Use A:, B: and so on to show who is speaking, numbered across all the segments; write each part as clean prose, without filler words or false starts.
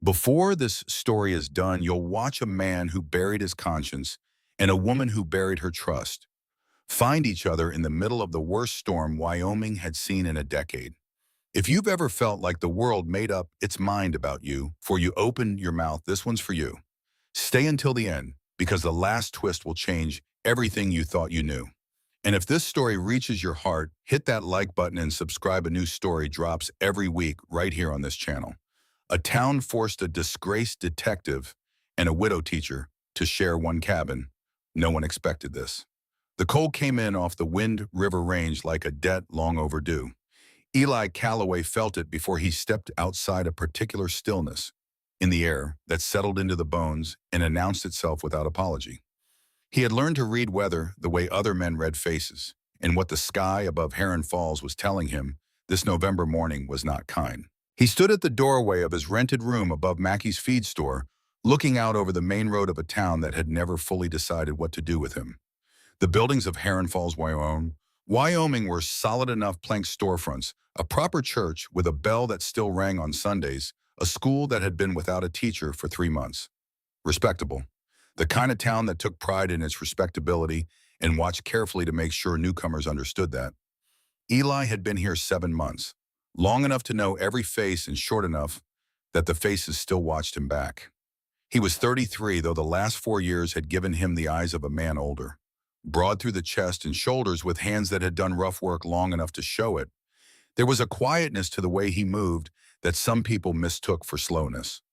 A: Before this story is done, you'll watch a man who buried his conscience and a woman who buried her trust find each other in the middle of the worst storm Wyoming had seen in a decade. If you've ever felt like the world made up its mind about you before you opened your mouth, this one's for you. Stay until the end, because the last twist will change everything you thought you knew. And if this story reaches your heart, hit that like button and subscribe. A new story drops every week right here on this channel. A town forced a disgraced detective and a widow teacher to share one cabin. No one expected this. The cold came in off the Wind River Range like a debt long overdue. Eli Calloway felt it before he stepped outside. A particular stillness in the air that settled into the bones and announced itself without apology. He had learned to read weather the way other men read faces, and what the sky above Heron Falls was telling him this November morning was not kind. He stood at the doorway of his rented room above Mackey's feed store, looking out over the main road of a town that had never fully decided what to do with him. The buildings of Heron Falls, Wyoming were solid enough plank storefronts, a proper church with a bell that still rang on Sundays, a school that had been without a teacher for 3 months. Respectable. The kind of town that took pride in its respectability and watched carefully to make sure newcomers understood that. Eli had been here 7 months, long enough to know every face and short enough that the faces still watched him back. He was 33, though the last 4 years had given him the eyes of a man older. Broad through the chest and shoulders, with hands that had done rough work long enough to show it, there was a quietness to the way he moved that some people mistook for slowness.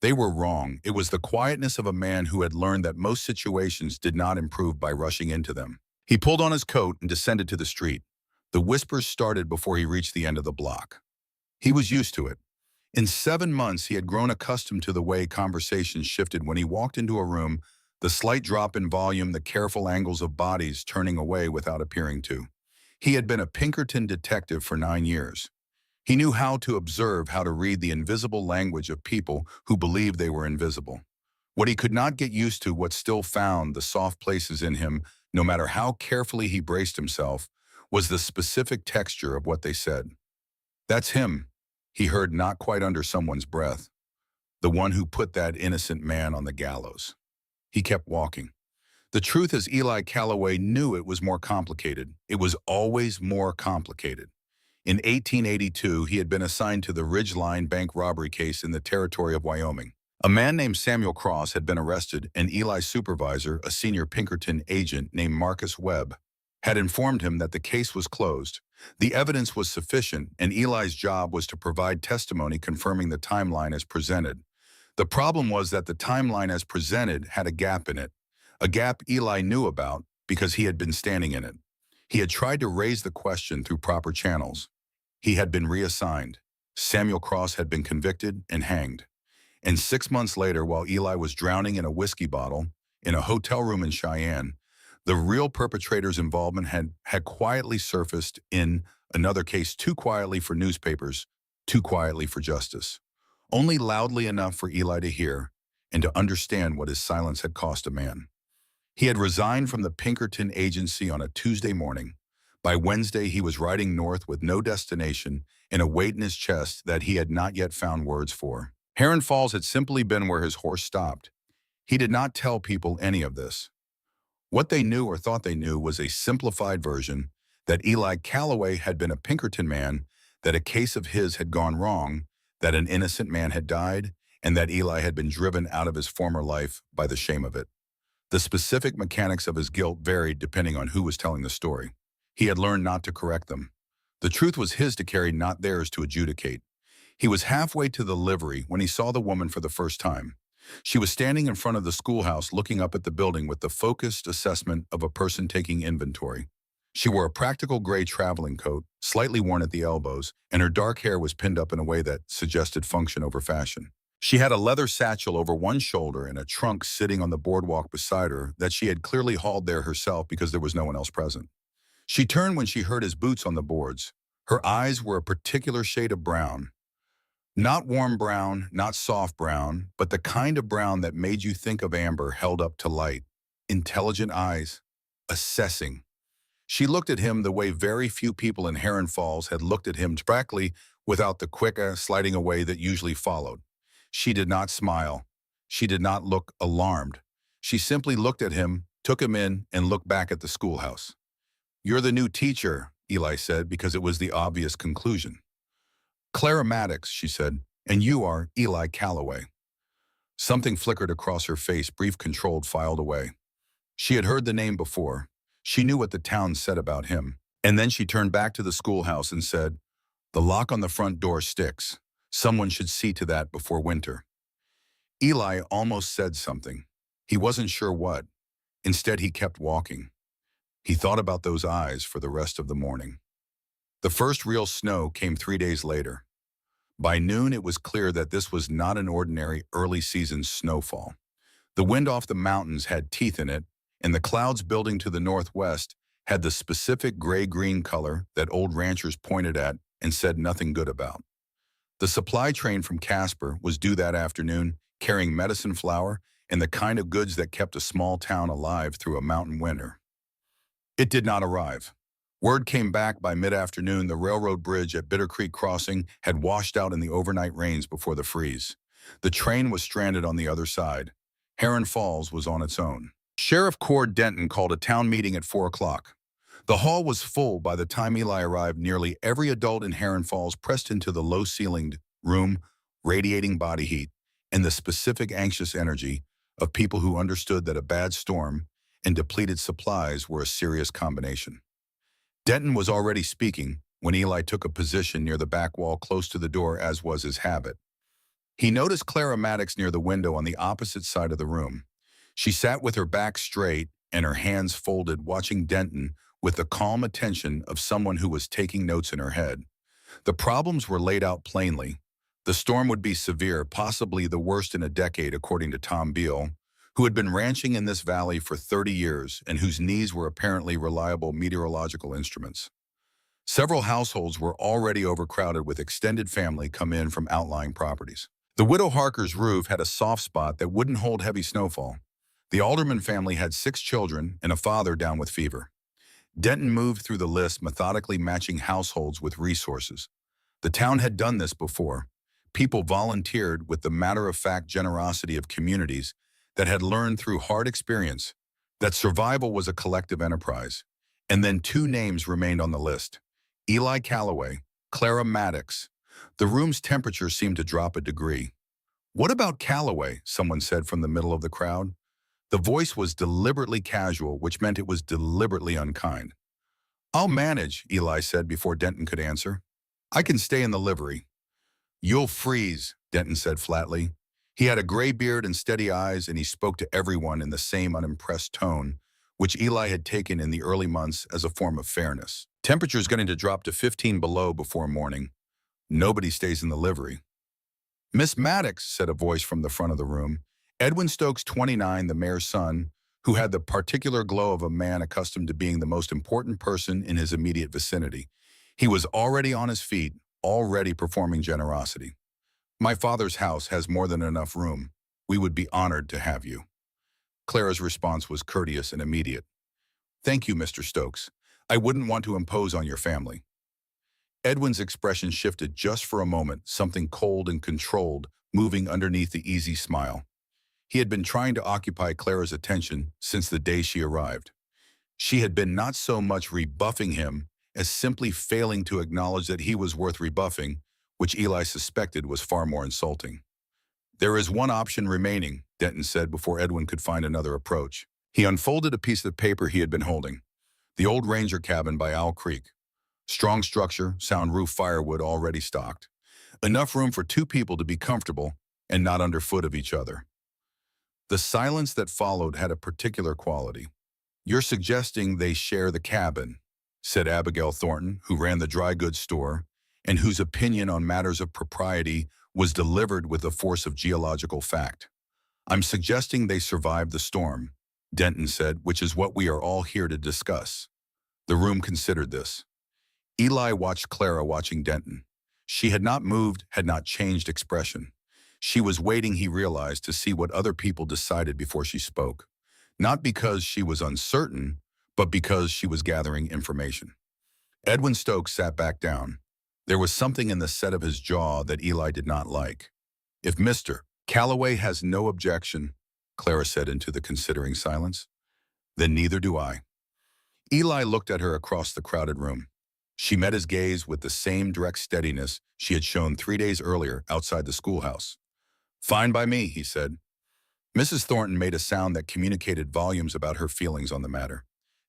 A: They were wrong. It was the quietness of a man who had learned that most situations did not improve by rushing into them. He pulled on his coat and descended to the street. The whispers started before he reached the end of the block. He was used to it. In 7 months, he had grown accustomed to the way conversations shifted when he walked into a room, the slight drop in volume, the careful angles of bodies turning away without appearing to. He had been a Pinkerton detective for 9 years. He knew how to observe, how to read the invisible language of people who believed they were invisible. What he could not get used to, what still found the soft places in him, no matter how carefully he braced himself, was the specific texture of what they said. "That's him," he heard not quite under someone's breath. "The one who put that innocent man on the gallows." He kept walking. The truth is, Eli Calloway knew it was more complicated. It was always more complicated. In 1882, he had been assigned to the Ridgeline bank robbery case in the territory of Wyoming. A man named Samuel Cross had been arrested, and Eli's supervisor, a senior Pinkerton agent named Marcus Webb, had informed him that the case was closed. The evidence was sufficient, and Eli's job was to provide testimony confirming the timeline as presented. The problem was that the timeline as presented had a gap in it, a gap Eli knew about because he had been standing in it. He had tried to raise the question through proper channels. He had been reassigned. Samuel Cross had been convicted and hanged. And 6 months later, while Eli was drowning in a whiskey bottle in a hotel room in Cheyenne, the real perpetrator's involvement had quietly surfaced in another case, too quietly for newspapers, too quietly for justice. Only loudly enough for Eli to hear and to understand what his silence had cost a man. He had resigned from the Pinkerton agency on a Tuesday morning. By Wednesday, he was riding north with no destination and a weight in his chest that he had not yet found words for. Heron Falls had simply been where his horse stopped. He did not tell people any of this. What they knew or thought they knew was a simplified version that Eli Calloway had been a Pinkerton man, that a case of his had gone wrong, that an innocent man had died, and that Eli had been driven out of his former life by the shame of it. The specific mechanics of his guilt varied depending on who was telling the story. He had learned not to correct them. The truth was his to carry, not theirs to adjudicate. He was halfway to the livery when he saw the woman for the first time. She was standing in front of the schoolhouse looking up at the building with the focused assessment of a person taking inventory. She wore a practical gray traveling coat, slightly worn at the elbows, and her dark hair was pinned up in a way that suggested function over fashion. She had a leather satchel over one shoulder and a trunk sitting on the boardwalk beside her that she had clearly hauled there herself because there was no one else present. She turned when she heard his boots on the boards. Her eyes were a particular shade of brown. Not warm brown, not soft brown, but the kind of brown that made you think of amber held up to light. Intelligent eyes, assessing. She looked at him the way very few people in Heron Falls had looked at him directly, without the quick sliding away that usually followed. She did not smile. She did not look alarmed. She simply looked at him, took him in, and looked back at the schoolhouse. "You're the new teacher," Eli said, because it was the obvious conclusion. "Clara Maddox," she said, "and you are Eli Calloway." Something flickered across her face, brief, controlled, filed away. She had heard the name before. She knew what the town said about him. And then she turned back to the schoolhouse and said, "The lock on the front door sticks. Someone should see to that before winter." Eli almost said something. He wasn't sure what. Instead, he kept walking. He thought about those eyes for the rest of the morning. The first real snow came 3 days later. By noon, it was clear that this was not an ordinary early-season snowfall. The wind off the mountains had teeth in it, and the clouds building to the northwest had the specific gray-green color that old ranchers pointed at and said nothing good about. The supply train from Casper was due that afternoon, carrying medicine flour and the kind of goods that kept a small town alive through a mountain winter. It did not arrive. Word came back by mid-afternoon the railroad bridge at Bitter Creek Crossing had washed out in the overnight rains before the freeze. The train was stranded on the other side. Heron Falls was on its own. Sheriff Cord Denton called a town meeting at 4 o'clock. The hall was full by the time Eli arrived. Nearly every adult in Heron Falls pressed into the low-ceilinged room, radiating body heat and the specific anxious energy of people who understood that a bad storm and depleted supplies were a serious combination. Denton was already speaking when Eli took a position near the back wall close to the door, as was his habit. He noticed Clara Maddox near the window on the opposite side of the room. She sat with her back straight and her hands folded, watching Denton with the calm attention of someone who was taking notes in her head. The problems were laid out plainly. The storm would be severe, possibly the worst in a decade, according to Tom Beal, who had been ranching in this valley for 30 years and whose knees were apparently reliable meteorological instruments. Several households were already overcrowded, with extended family come in from outlying properties. The widow Harker's roof had a soft spot that wouldn't hold heavy snowfall. The Alderman family had 6 children and a father down with fever. Denton moved through the list, methodically matching households with resources. The town had done this before. People volunteered with the matter-of-fact generosity of communities that had learned through hard experience that survival was a collective enterprise. And then 2 names remained on the list: Eli Calloway, Clara Maddox. The room's temperature seemed to drop a degree. "What about Calloway?" someone said from the middle of the crowd. The voice was deliberately casual, which meant it was deliberately unkind. "I'll manage," Eli said before Denton could answer. "I can stay in the livery." "You'll freeze," Denton said flatly. He had a gray beard and steady eyes, and he spoke to everyone in the same unimpressed tone, which Eli had taken in the early months as a form of fairness. "Temperature's going to drop to 15 below before morning. Nobody stays in the livery." "Miss Maddox," said a voice from the front of the room. Edwin Stokes, 29, the mayor's son, who had the particular glow of a man accustomed to being the most important person in his immediate vicinity. He was already on his feet, already performing generosity. "My father's house has more than enough room. We would be honored to have you." Clara's response was courteous and immediate. "Thank you, Mr. Stokes. I wouldn't want to impose on your family." Edwin's expression shifted just for a moment, something cold and controlled moving underneath the easy smile. He had been trying to occupy Clara's attention since the day she arrived. She had been not so much rebuffing him as simply failing to acknowledge that he was worth rebuffing, which Eli suspected was far more insulting. "There is one option remaining," Denton said before Edwin could find another approach. He unfolded a piece of paper he had been holding. "The old ranger cabin by Owl Creek. Strong structure, sound roof, firewood already stocked. Enough room for 2 people to be comfortable and not underfoot of each other." The silence that followed had a particular quality. "You're suggesting they share the cabin," said Abigail Thornton, who ran the dry goods store, and whose opinion on matters of propriety was delivered with the force of geological fact. "I'm suggesting they survived the storm," Denton said, "which is what we are all here to discuss." The room considered this. Eli watched Clara watching Denton. She had not moved, had not changed expression. She was waiting, he realized, to see what other people decided before she spoke. Not because she was uncertain, but because she was gathering information. Edwin Stokes sat back down. There was something in the set of his jaw that Eli did not like. "If Mr. Calloway has no objection, Clara said into the considering silence. Then neither do I. Eli looked at her across the crowded room. She met his gaze with the same direct steadiness she had shown 3 days earlier outside the schoolhouse. Fine by me, he said. Mrs. Thornton made a sound that communicated volumes about her feelings on the matter.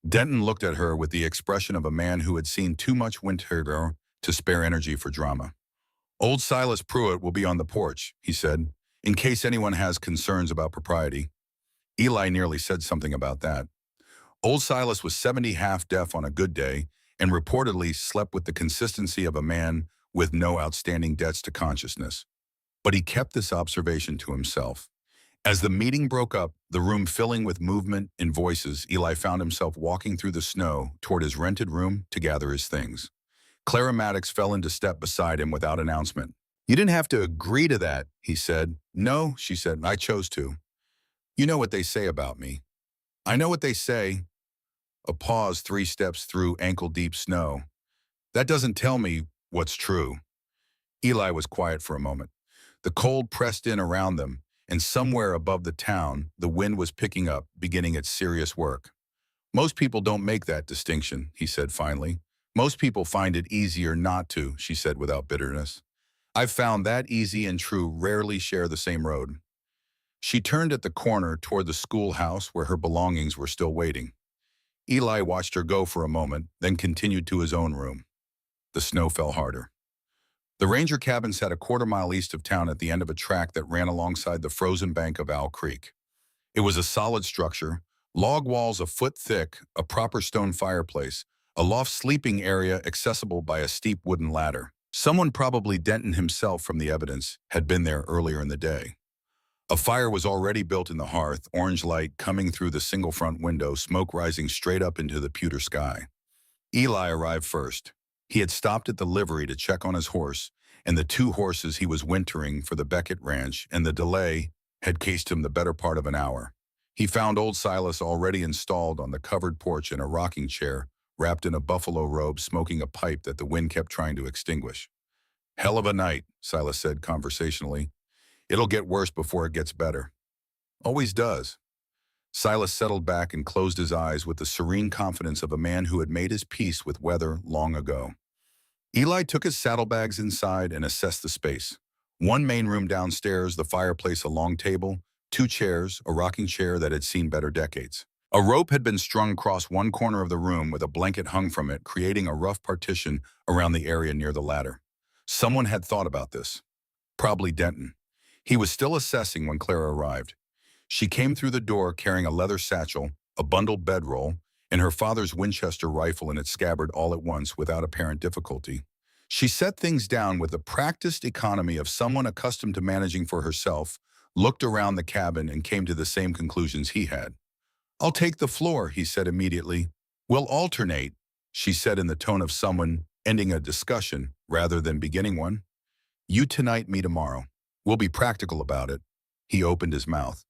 A: Denton looked at her with the expression of a man who had seen too much winter to spare energy for drama. Old Silas Pruitt will be on the porch, he said, in case anyone has concerns about propriety. Eli nearly said something about that. Old Silas was 70 half-deaf on a good day and reportedly slept with the consistency of a man with no outstanding debts to consciousness. But he kept this observation to himself. As the meeting broke up, the room filling with movement and voices, Eli found himself walking through the snow toward his rented room to gather his things. Clara Maddox fell into step beside him without announcement. You didn't have to agree to that, he said. No, she said, I chose to. You know what they say about me. I know what they say. A pause 3 steps through ankle-deep snow. That doesn't tell me what's true. Eli was quiet for a moment. The cold pressed in around them, and somewhere above the town, the wind was picking up, beginning its serious work. Most people don't make that distinction, he said finally. Most people find it easier not to, she said without bitterness. I've found that easy and true rarely share the same road. She turned at the corner toward the schoolhouse where her belongings were still waiting. Eli watched her go for a moment, then continued to his own room. The snow fell harder. The ranger cabin sat a quarter-mile east of town at the end of a track that ran alongside the frozen bank of Owl Creek. It was a solid structure, log walls a foot thick, a proper stone fireplace, a loft sleeping area accessible by a steep wooden ladder. Someone, probably Denton himself from the evidence, had been there earlier in the day. A fire was already built in the hearth, orange light coming through the single front window, smoke rising straight up into the pewter sky. Eli arrived first. He had stopped at the livery to check on his horse, and the 2 horses he was wintering for the Beckett Ranch, and the delay had cased him the better part of an hour. He found old Silas already installed on the covered porch in a rocking chair, wrapped in a buffalo robe, smoking a pipe that the wind kept trying to extinguish. Hell of a night, Silas said conversationally. It'll get worse before it gets better. Always does. Silas settled back and closed his eyes with the serene confidence of a man who had made his peace with weather long ago. Eli took his saddlebags inside and assessed the space. 1 main room downstairs, the fireplace, a long table, 2 chairs, a rocking chair that had seen better decades. A rope had been strung across one corner of the room with a blanket hung from it, creating a rough partition around the area near the ladder. Someone had thought about this. Probably Denton. He was still assessing when Clara arrived. She came through the door carrying a leather satchel, a bundled bedroll, and her father's Winchester rifle in its scabbard all at once without apparent difficulty. She set things down with the practiced economy of someone accustomed to managing for herself, looked around the cabin and came to the same conclusions he had. I'll take the floor, he said immediately. We'll alternate, she said in the tone of someone ending a discussion rather than beginning one. You tonight, me tomorrow. We'll be practical about it. He opened his mouth.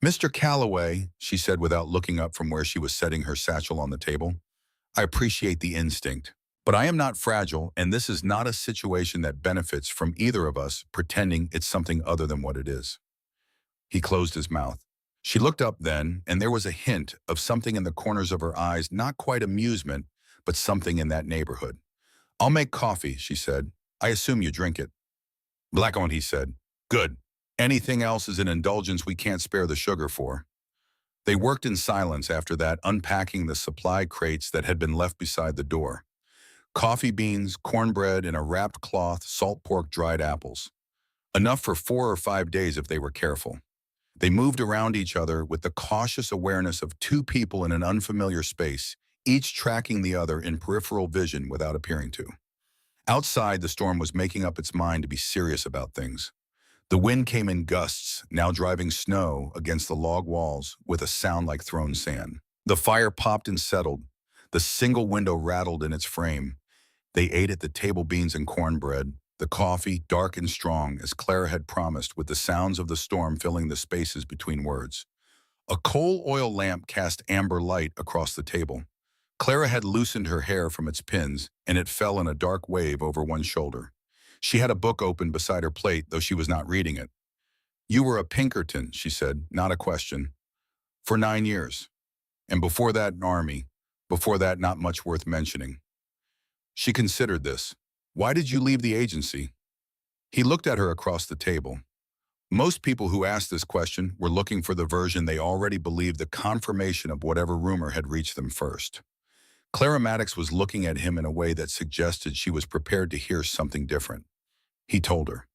A: Mr. Calloway, she said without looking up from where she was setting her satchel on the table, I appreciate the instinct, but I am not fragile, and this is not a situation that benefits from either of us pretending it's something other than what it is. He closed his mouth. She looked up then, and there was a hint of something in the corners of her eyes, not quite amusement, but something in that neighborhood. I'll make coffee, she said. I assume you drink it. Black-owned, he said. Good. Anything else is an indulgence we can't spare the sugar for. They worked in silence after that, unpacking the supply crates that had been left beside the door. Coffee beans, cornbread, and a wrapped cloth, salt pork, dried apples. Enough for 4 or 5 days if they were careful. They moved around each other with the cautious awareness of 2 people in an unfamiliar space, each tracking the other in peripheral vision without appearing to. Outside, the storm was making up its mind to be serious about things. The wind came in gusts, now driving snow against the log walls with a sound like thrown sand. The fire popped and settled. The single window rattled in its frame. They ate at the table beans and cornbread, the coffee dark and strong as Clara had promised, with the sounds of the storm filling the spaces between words. A coal oil lamp cast amber light across the table. Clara had loosened her hair from its pins, and it fell in a dark wave over one shoulder. She had a book open beside her plate, though she was not reading it. You were a Pinkerton, she said, not a question. For 9 years. And before that, an army. Before that, not much worth mentioning. She considered this. Why did you leave the agency? He looked at her across the table. Most people who asked this question were looking for the version they already believed, the confirmation of whatever rumor had reached them first. Clara Maddox was looking at him in a way that suggested she was prepared to hear something different. He told her,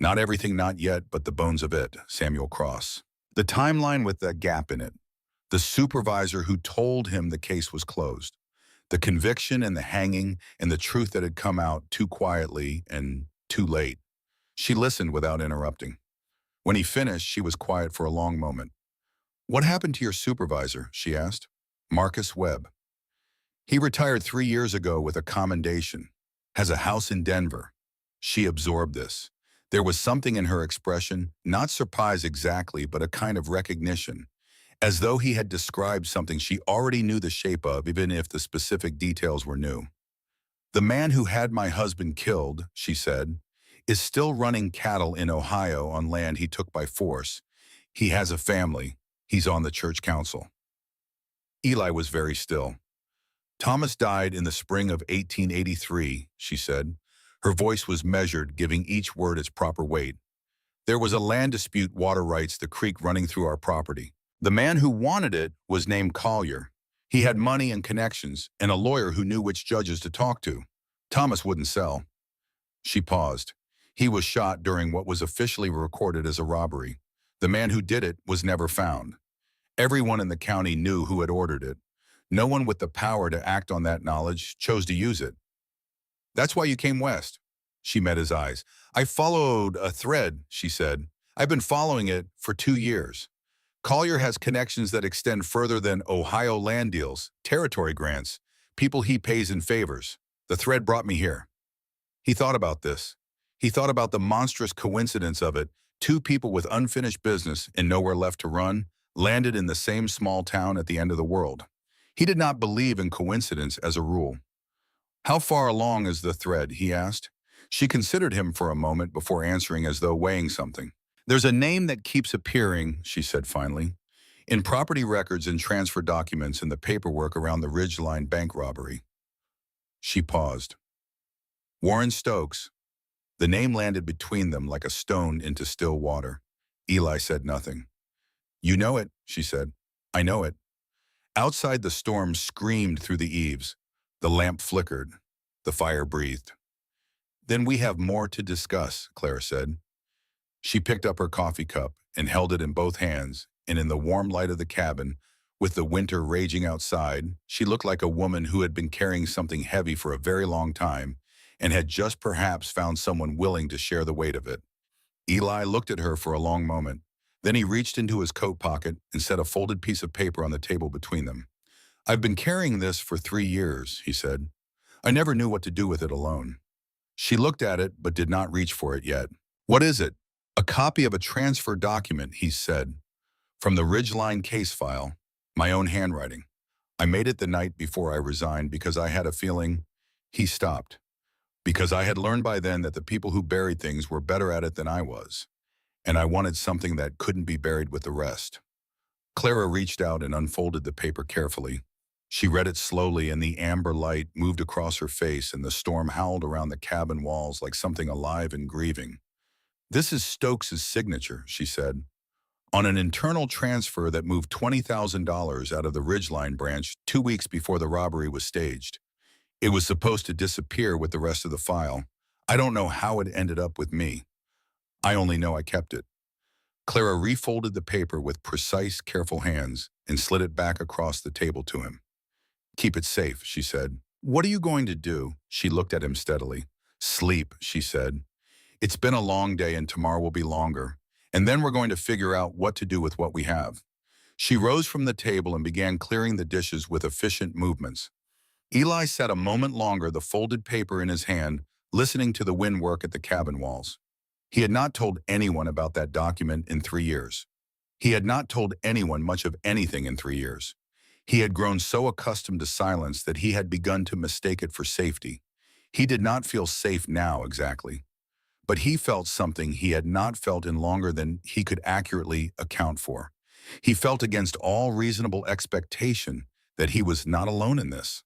A: "Not everything, not yet, but the bones of it, Samuel Cross." The timeline with the gap in it. The supervisor who told him the case was closed. The conviction and the hanging and the truth that had come out too quietly and too late. She listened without interrupting. When he finished, she was quiet for a long moment. "What happened to your supervisor?" she asked. "Marcus Webb. He retired 3 years ago with a commendation. Has a house in Denver." She absorbed this. There was something in her expression, not surprise exactly, but a kind of recognition, as though he had described something she already knew the shape of, even if the specific details were new. "The man who had my husband killed," she said, "is still running cattle in Ohio on land he took by force. He has a family. He's on the church council." Eli was very still. "Thomas died in the spring of 1883, she said. Her voice was measured, giving each word its proper weight. "There was a land dispute, water rights, the creek running through our property. The man who wanted it was named Collier. He had money and connections, and a lawyer who knew which judges to talk to. Thomas wouldn't sell." She paused. "He was shot during what was officially recorded as a robbery. The man who did it was never found. Everyone in the county knew who had ordered it. No one with the power to act on that knowledge chose to use it. That's why you came west." She met his eyes. "I followed a thread," she said. "I've been following it for 2 years. Collier has connections that extend further than Ohio land deals, territory grants, people he pays in favors. The thread brought me here." He thought about this. He thought about the monstrous coincidence of it. Two people with unfinished business and nowhere left to run landed in the same small town at the end of the world. He did not believe in coincidence as a rule. "How far along is the thread?" he asked. She considered him for a moment before answering, as though weighing something. "There's a name that keeps appearing," she said finally, "in property records and transfer documents and the paperwork around the Ridgeline bank robbery." She paused. "Warren Stokes." The name landed between them like a stone into still water. Eli said nothing. "You know it," she said. "I know it." Outside, the storm screamed through the eaves. The lamp flickered. The fire breathed. "Then we have more to discuss," Clara said. She picked up her coffee cup and held it in both hands, and in the warm light of the cabin, with the winter raging outside, she looked like a woman who had been carrying something heavy for a very long time and had just perhaps found someone willing to share the weight of it. Eli looked at her for a long moment. Then he reached into his coat pocket and set a folded piece of paper on the table between them. "I've been carrying this for 3 years, he said. "I never knew what to do with it alone." She looked at it but did not reach for it yet. "What is it?" "A copy of a transfer document," he said. "From the Ridgeline case file. My own handwriting. I made it the night before I resigned because I had a feeling—" He stopped. "Because I had learned by then that the people who buried things were better at it than I was. And I wanted something that couldn't be buried with the rest." Clara reached out and unfolded the paper carefully. She read it slowly, and the amber light moved across her face, and the storm howled around the cabin walls like something alive and grieving. "This is Stokes' signature," she said, "on an internal transfer that moved $20,000 out of the Ridgeline branch 2 weeks before the robbery was staged. It was supposed to disappear with the rest of the file. I don't know how it ended up with me. I only know I kept it." Clara refolded the paper with precise, careful hands and slid it back across the table to him. "Keep it safe," she said. "What are you going to do?" She looked at him steadily. "Sleep," she said. "It's been a long day and tomorrow will be longer. And then we're going to figure out what to do with what we have." She rose from the table and began clearing the dishes with efficient movements. Eli sat a moment longer, the folded paper in his hand, listening to the wind work at the cabin walls. He had not told anyone about that document in 3 years. He had not told anyone much of anything in 3 years. He had grown so accustomed to silence that he had begun to mistake it for safety. He did not feel safe now exactly. but he felt something he had not felt in longer than he could accurately account for. He felt against all reasonable expectation that he was not alone in this.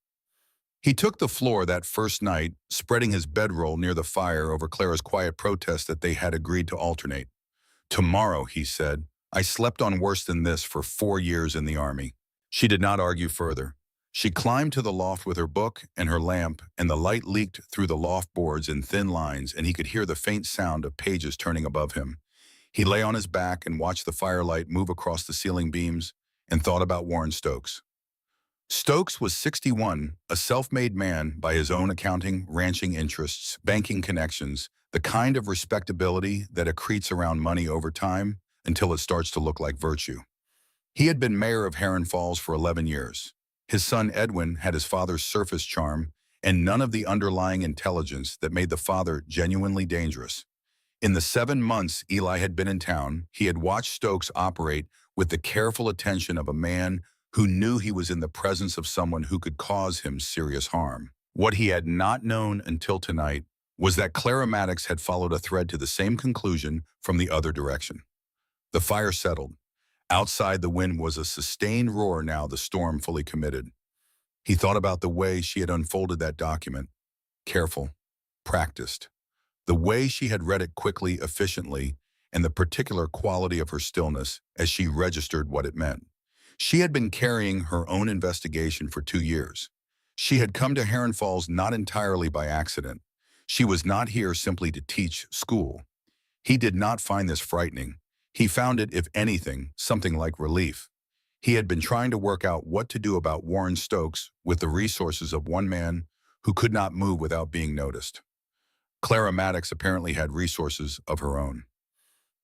A: He took the floor that first night, spreading his bedroll near the fire over Clara's quiet protest that they had agreed to alternate. "Tomorrow," he said, "I slept on worse than this for 4 years in the army." She did not argue further. She climbed to the loft with her book and her lamp, and the light leaked through the loft boards in thin lines, and he could hear the faint sound of pages turning above him. He lay on his back and watched the firelight move across the ceiling beams and thought about Warren Stokes. Stokes was 61, a self-made man by his own accounting, ranching interests, banking connections, the kind of respectability that accretes around money over time until it starts to look like virtue. He had been mayor of Heron Falls for 11 years. His son Edwin had his father's surface charm and none of the underlying intelligence that made the father genuinely dangerous. In the 7 months Eli had been in town, he had watched Stokes operate with the careful attention of a man who knew he was in the presence of someone who could cause him serious harm. What he had not known until tonight was that Clara Maddox had followed a thread to the same conclusion from the other direction. The fire settled. Outside, the wind was a sustained roar now, the storm fully committed. He thought about the way she had unfolded that document. Careful, practiced. The way she had read it quickly, efficiently, and the particular quality of her stillness as she registered what it meant. She had been carrying her own investigation for 2 years. She had come to Heron Falls not entirely by accident. She was not here simply to teach school. He did not find this frightening. He found it, if anything, something like relief. He had been trying to work out what to do about Warren Stokes with the resources of one man who could not move without being noticed. Clara Maddox apparently had resources of her own.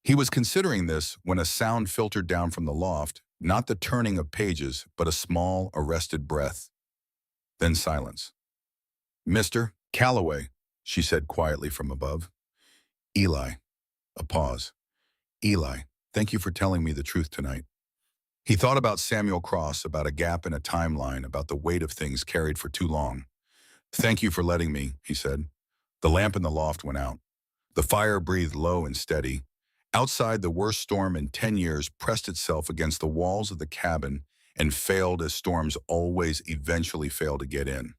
A: He was considering this when a sound filtered down from the loft, not the turning of pages, but a small, arrested breath. Then silence. "Mr. Calloway," she said quietly from above. "Eli." A pause. "Eli, thank you for telling me the truth tonight." He thought about Samuel Cross, about a gap in a timeline, about the weight of things carried for too long. "Thank you for letting me," he said. The lamp in the loft went out. The fire breathed low and steady. Outside, the worst storm in 10 years pressed itself against the walls of the cabin and failed as storms always eventually fail to get in.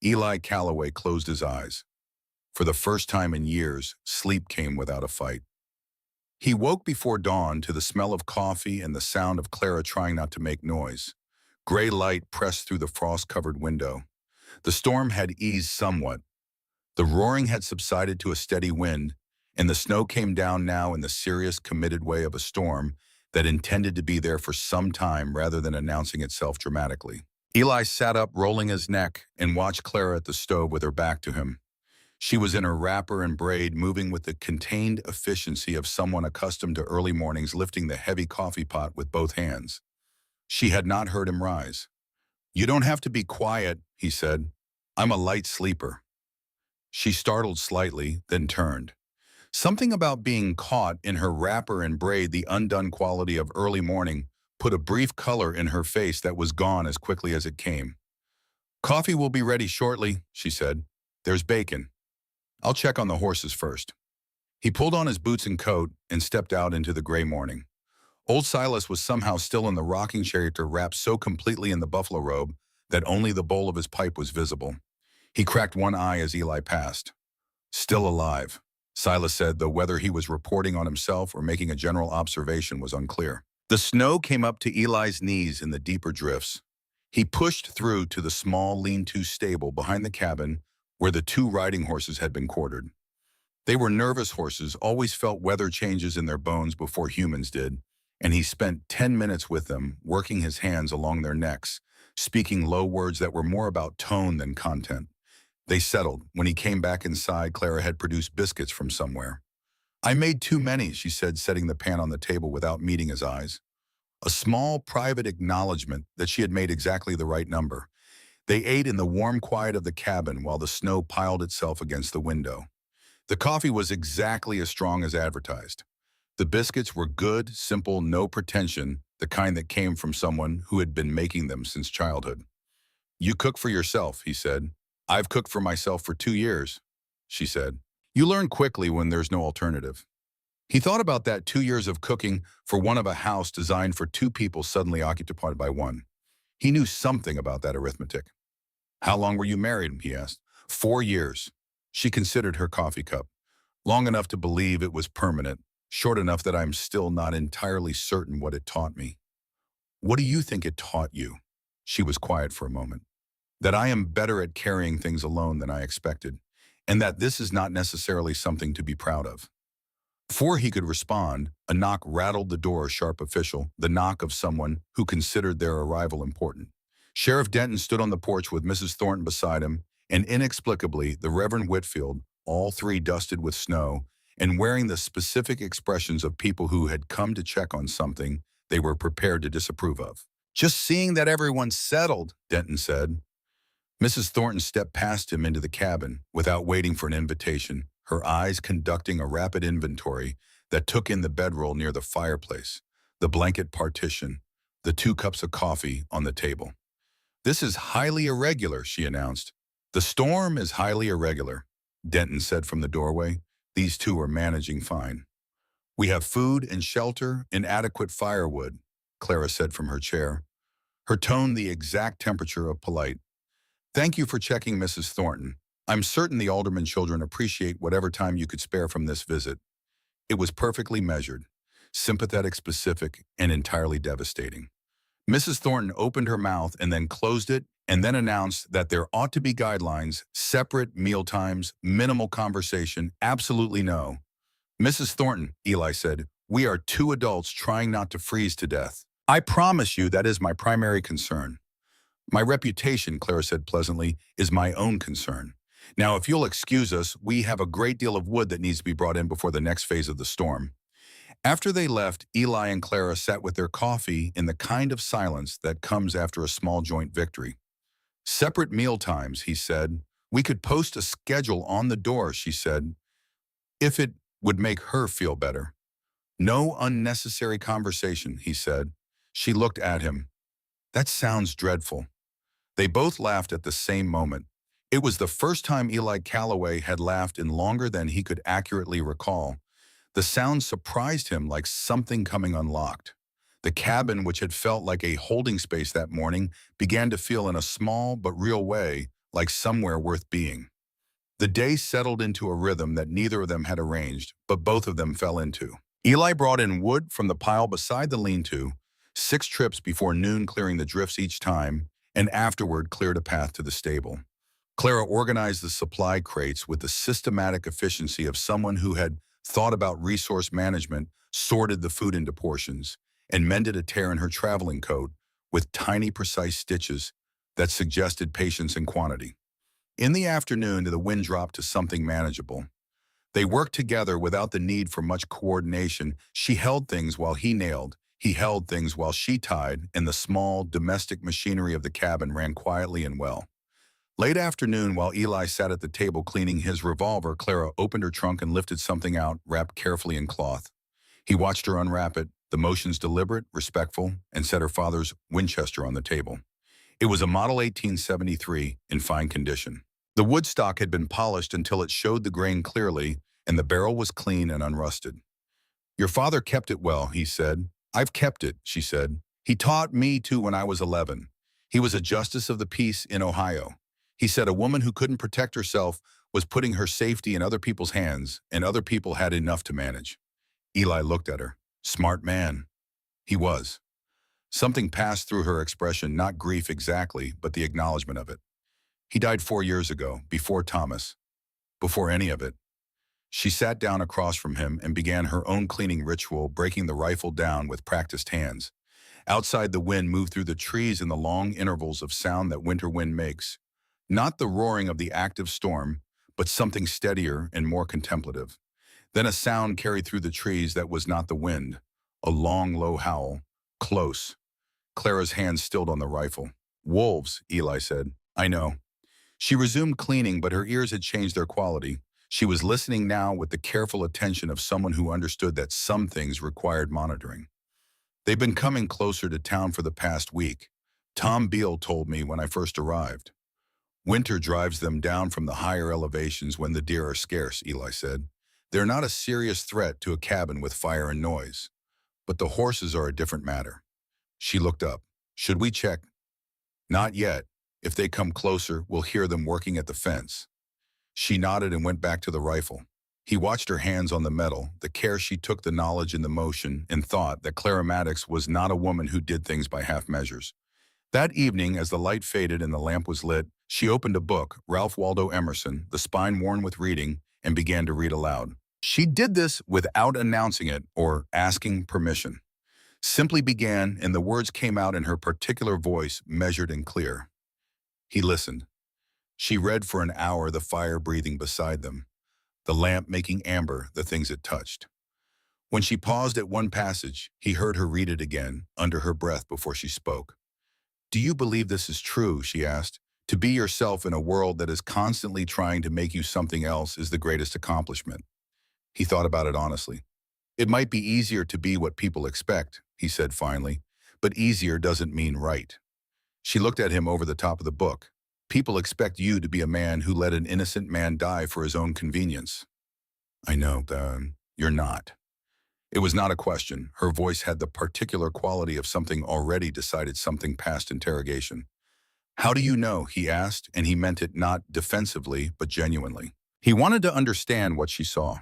A: Eli Calloway closed his eyes. For the first time in years, sleep came without a fight. He woke before dawn to the smell of coffee and the sound of Clara trying not to make noise. Gray light pressed through the frost-covered window. The storm had eased somewhat. The roaring had subsided to a steady wind, and the snow came down now in the serious, committed way of a storm that intended to be there for some time rather than announcing itself dramatically. Eli sat up, rolling his neck, and watched Clara at the stove with her back to him. She was in her wrapper and braid, moving with the contained efficiency of someone accustomed to early mornings, lifting the heavy coffee pot with both hands. She had not heard him rise. "You don't have to be quiet," he said. "I'm a light sleeper." She startled slightly, then turned. Something about being caught in her wrapper and braid, the undone quality of early morning, put a brief color in her face that was gone as quickly as it came. "Coffee will be ready shortly," she said. "There's bacon. I'll check on the horses first." He pulled on his boots and coat and stepped out into the gray morning. Old Silas was somehow still in the rocking chair, wrapped so completely in the buffalo robe that only the bowl of his pipe was visible. He cracked one eye as Eli passed. "Still alive," Silas said, though whether he was reporting on himself or making a general observation was unclear. The snow came up to Eli's knees in the deeper drifts. He pushed through to the small lean-to stable behind the cabin where the 2 riding horses had been quartered. They were nervous horses, always felt weather changes in their bones before humans did, and he spent 10 minutes with them, working his hands along their necks, speaking low words that were more about tone than content. They settled. When he came back inside, Clara had produced biscuits from somewhere. "I made too many," she said, setting the pan on the table without meeting his eyes. A small, private acknowledgement that she had made exactly the right number. They ate in the warm quiet of the cabin while the snow piled itself against the window. The coffee was exactly as strong as advertised. The biscuits were good, simple, no pretension, the kind that came from someone who had been making them since childhood. "You cook for yourself," he said. "I've cooked for myself for 2 years," she said. You learn quickly when there's no alternative. He thought about that 2 years of cooking for one of a house designed for two people suddenly occupied by one. He knew something about that arithmetic. How long were you married? He asked. 4 years. She considered her coffee cup. Long enough to believe it was permanent, short enough that I'm still not entirely certain what it taught me. What do you think it taught you? She was quiet for a moment. That I am better at carrying things alone than I expected, and that this is not necessarily something to be proud of. Before he could respond, a knock rattled the door, a sharp official, the knock of someone who considered their arrival important. Sheriff Denton stood on the porch with Mrs. Thornton beside him, and inexplicably, the Reverend Whitfield, all three dusted with snow, and wearing the specific expressions of people who had come to check on something they were prepared to disapprove of. Just seeing that everyone's settled, Denton said. Mrs. Thornton stepped past him into the cabin without waiting for an invitation, her eyes conducting a rapid inventory that took in the bedroll near the fireplace, the blanket partition, the 2 cups of coffee on the table. This is highly irregular, she announced. The storm is highly irregular, Denton said from the doorway. These two are managing fine. We have food and shelter and adequate firewood, Clara said from her chair, her tone the exact temperature of polite. Thank you for checking, Mrs. Thornton. I'm certain the Alderman children appreciate whatever time you could spare from this visit. It was perfectly measured, sympathetic, specific, and entirely devastating. Mrs. Thornton opened her mouth and then closed it, and then announced that there ought to be guidelines, separate meal times, minimal conversation, absolutely no. Mrs. Thornton, Eli said, we are two adults trying not to freeze to death. I promise you that is my primary concern. My reputation, Clara said pleasantly, is my own concern. Now, if you'll excuse us, we have a great deal of wood that needs to be brought in before the next phase of the storm. After they left, Eli and Clara sat with their coffee in the kind of silence that comes after a small joint victory. Separate meal times, he said. We could post a schedule on the door, she said, if it would make her feel better. No unnecessary conversation, he said. She looked at him. That sounds dreadful. They both laughed at the same moment. It was the first time Eli Calloway had laughed in longer than he could accurately recall. The sound surprised him like something coming unlocked. The cabin, which had felt like a holding space that morning, began to feel in a small but real way like somewhere worth being. The day settled into a rhythm that neither of them had arranged, but both of them fell into. Eli brought in wood from the pile beside the lean-to, 6 trips before noon, clearing the drifts each time, and afterward cleared a path to the stable. Clara organized the supply crates with the systematic efficiency of someone who had thought about resource management, sorted the food into portions, and mended a tear in her traveling coat with tiny, precise stitches that suggested patience and quantity. In the afternoon, the wind dropped to something manageable. They worked together without the need for much coordination. She held things while he nailed. He held things while she tied, and the small, domestic machinery of the cabin ran quietly and well. Late afternoon, while Eli sat at the table cleaning his revolver, Clara opened her trunk and lifted something out, wrapped carefully in cloth. He watched her unwrap it, the motions deliberate, respectful, and set her father's Winchester on the table. It was a Model 1873 in fine condition. The wood stock had been polished until it showed the grain clearly, and the barrel was clean and unrusted. Your father kept it well, he said. I've kept it, she said. He taught me to when I was 11. He was a justice of the peace in Ohio. He said a woman who couldn't protect herself was putting her safety in other people's hands, and other people had enough to manage. Eli looked at her. Smart man. He was. Something passed through her expression, not grief exactly, but the acknowledgement of it. He died 4 years ago, before Thomas, before any of it. She sat down across from him and began her own cleaning ritual, breaking the rifle down with practiced hands. Outside, the wind moved through the trees in the long intervals of sound that winter wind makes. Not the roaring of the active storm, but something steadier and more contemplative. Then a sound carried through the trees that was not the wind, a long, low howl, close. Clara's hands stilled on the rifle. Wolves, Eli said. I know. She resumed cleaning, but her ears had changed their quality. She was listening now with the careful attention of someone who understood that some things required monitoring. They've been coming closer to town for the past week. Tom Beale told me when I first arrived. Winter drives them down from the higher elevations when the deer are scarce, Eli said. They're not a serious threat to a cabin with fire and noise. But the horses are a different matter. She looked up. Should we check? Not yet. If they come closer, we'll hear them working at the fence. She nodded and went back to the rifle. He watched her hands on the metal, the care she took, the knowledge in the motion, and thought that Clara Maddox was not a woman who did things by half measures. That evening, as the light faded and the lamp was lit, she opened a book, Ralph Waldo Emerson, The Spine Worn with Reading, and began to read aloud. She did this without announcing it or asking permission. Simply began, and the words came out in her particular voice, measured and clear. He listened. She read for an hour, the fire breathing beside them, the lamp making amber the things it touched. When she paused at one passage, he heard her read it again, under her breath before she spoke. Do you believe this is true, she asked. To be yourself in a world that is constantly trying to make you something else is the greatest accomplishment. He thought about it honestly. It might be easier to be what people expect, he said finally, but easier doesn't mean right. She looked at him over the top of the book. People expect you to be a man who let an innocent man die for his own convenience. I know, you're not. It was not a question. Her voice had the particular quality of something already decided, something past interrogation. How do you know, he asked, and he meant it not defensively, but genuinely. He wanted to understand what she saw.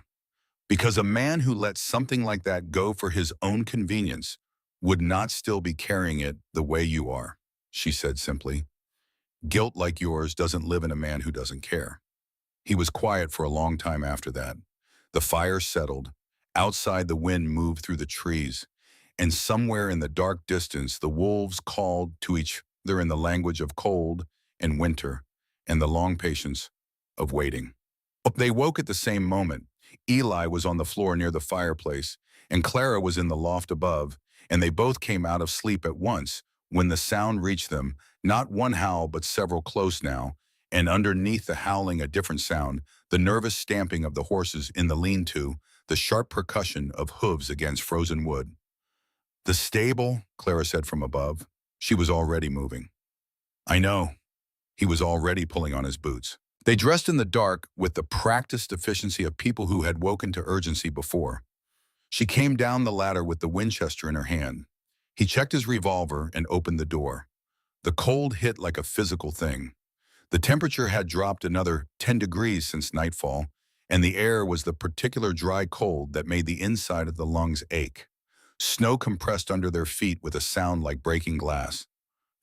A: Because a man who lets something like that go for his own convenience would not still be carrying it the way you are, she said simply. Guilt like yours doesn't live in a man who doesn't care. He was quiet for a long time after that. The fire settled. Outside, the wind moved through the trees, and somewhere in the dark distance, the wolves called to each other in the language of cold and winter and the long patience of waiting. They woke at the same moment. Eli was on the floor near the fireplace, and Clara was in the loft above, and they both came out of sleep at once when the sound reached them, not one howl but several close now, and underneath the howling a different sound, the nervous stamping of the horses in the lean-to, the sharp percussion of hooves against frozen wood. The stable, Clara said from above. She was already moving. I know. He was already pulling on his boots. They dressed in the dark with the practiced efficiency of people who had woken to urgency before. She came down the ladder with the Winchester in her hand. He checked his revolver and opened the door. The cold hit like a physical thing. The temperature had dropped another 10 degrees since nightfall, and the air was the particular dry cold that made the inside of the lungs ache. Snow compressed under their feet with a sound like breaking glass.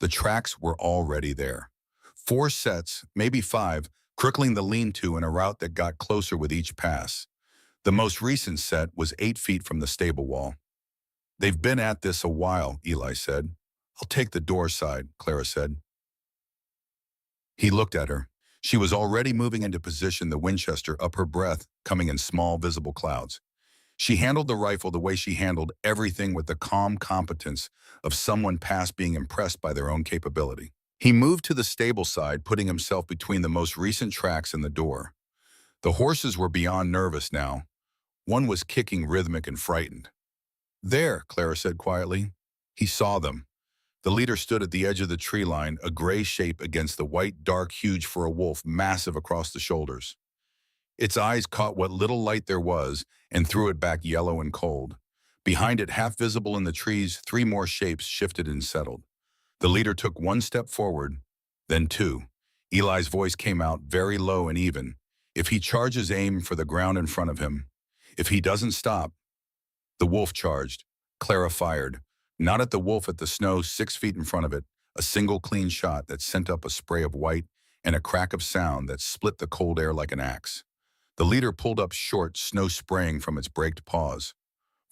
A: The tracks were already there. 4 sets, maybe 5, crickling the lean-to in a route that got closer with each pass. The most recent set was 8 feet from the stable wall. They've been at this a while, Eli said. I'll take the door side, Clara said. He looked at her. She was already moving into position, the Winchester up her breath, coming in small visible clouds. She handled the rifle the way she handled everything, with the calm competence of someone past being impressed by their own capability. He moved to the stable side, putting himself between the most recent tracks and the door. The horses were beyond nervous now. One was kicking, rhythmic and frightened. There, Clara said quietly. He saw them. The leader stood at the edge of the tree line, a gray shape against the white, dark, huge for a wolf, massive across the shoulders. Its eyes caught what little light there was and threw it back yellow and cold. Behind it, half visible in the trees, 3 more shapes shifted and settled. The leader took 1 step forward, then 2. Eli's voice came out very low and even. If he charges, aim for the ground in front of him. If he doesn't stop. The wolf charged. Clara fired. Not at the wolf, at the snow 6 feet in front of it, a single clean shot that sent up a spray of white and a crack of sound that split the cold air like an axe. The leader pulled up short, snow spraying from its braked paws.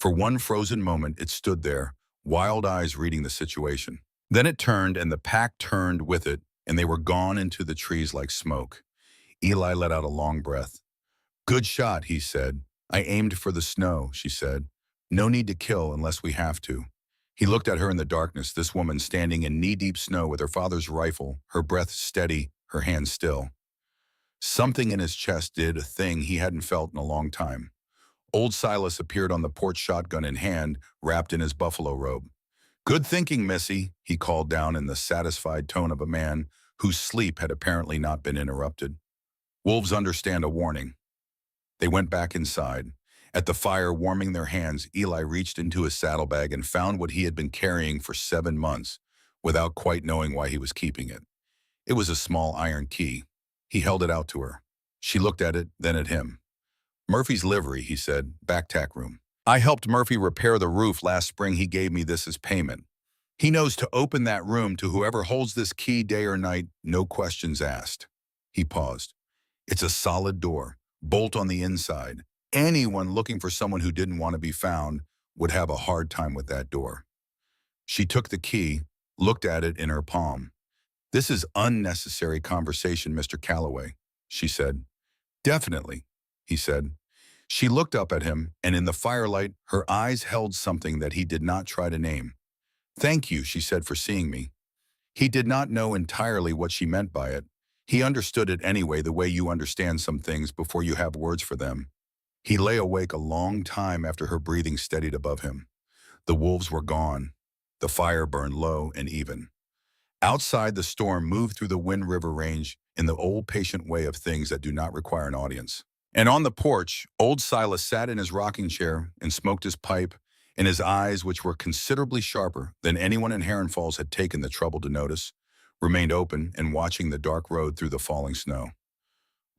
A: For one frozen moment, it stood there, wild eyes reading the situation. Then it turned, and the pack turned with it, and they were gone into the trees like smoke. Eli let out a long breath. Good shot, he said. I aimed for the snow, she said. No need to kill unless we have to. He looked at her in the darkness, this woman standing in knee-deep snow with her father's rifle, her breath steady, her hands still. Something in his chest did a thing he hadn't felt in a long time. Old Silas appeared on the porch, shotgun in hand, wrapped in his buffalo robe. Good thinking, Missy, he called down in the satisfied tone of a man whose sleep had apparently not been interrupted. Wolves understand a warning. They went back inside. At the fire, warming their hands, Eli reached into his saddlebag and found what he had been carrying for 7 months, without quite knowing why he was keeping it. It was a small iron key. He held it out to her. She looked at it, then at him. "Murphy's livery," he said, "back tack room. I helped Murphy repair the roof last spring. He gave me this as payment. He knows to open that room to whoever holds this key day or night, no questions asked." He paused. "It's a solid door, bolt on the inside. Anyone looking for someone who didn't want to be found would have a hard time with that door." She took the key, looked at it in her palm. "This is unnecessary conversation, Mr. Calloway," she said. "Definitely," he said. She looked up at him, and in the firelight, her eyes held something that he did not try to name. "Thank you," she said, "for seeing me." He did not know entirely what she meant by it. He understood it anyway, the way you understand some things before you have words for them. He lay awake a long time after her breathing steadied above him. The wolves were gone. The fire burned low and even. Outside, the storm moved through the Wind River Range in the old patient way of things that do not require an audience. And on the porch, old Silas sat in his rocking chair and smoked his pipe, and his eyes, which were considerably sharper than anyone in Heron Falls had taken the trouble to notice, remained open and watching the dark road through the falling snow.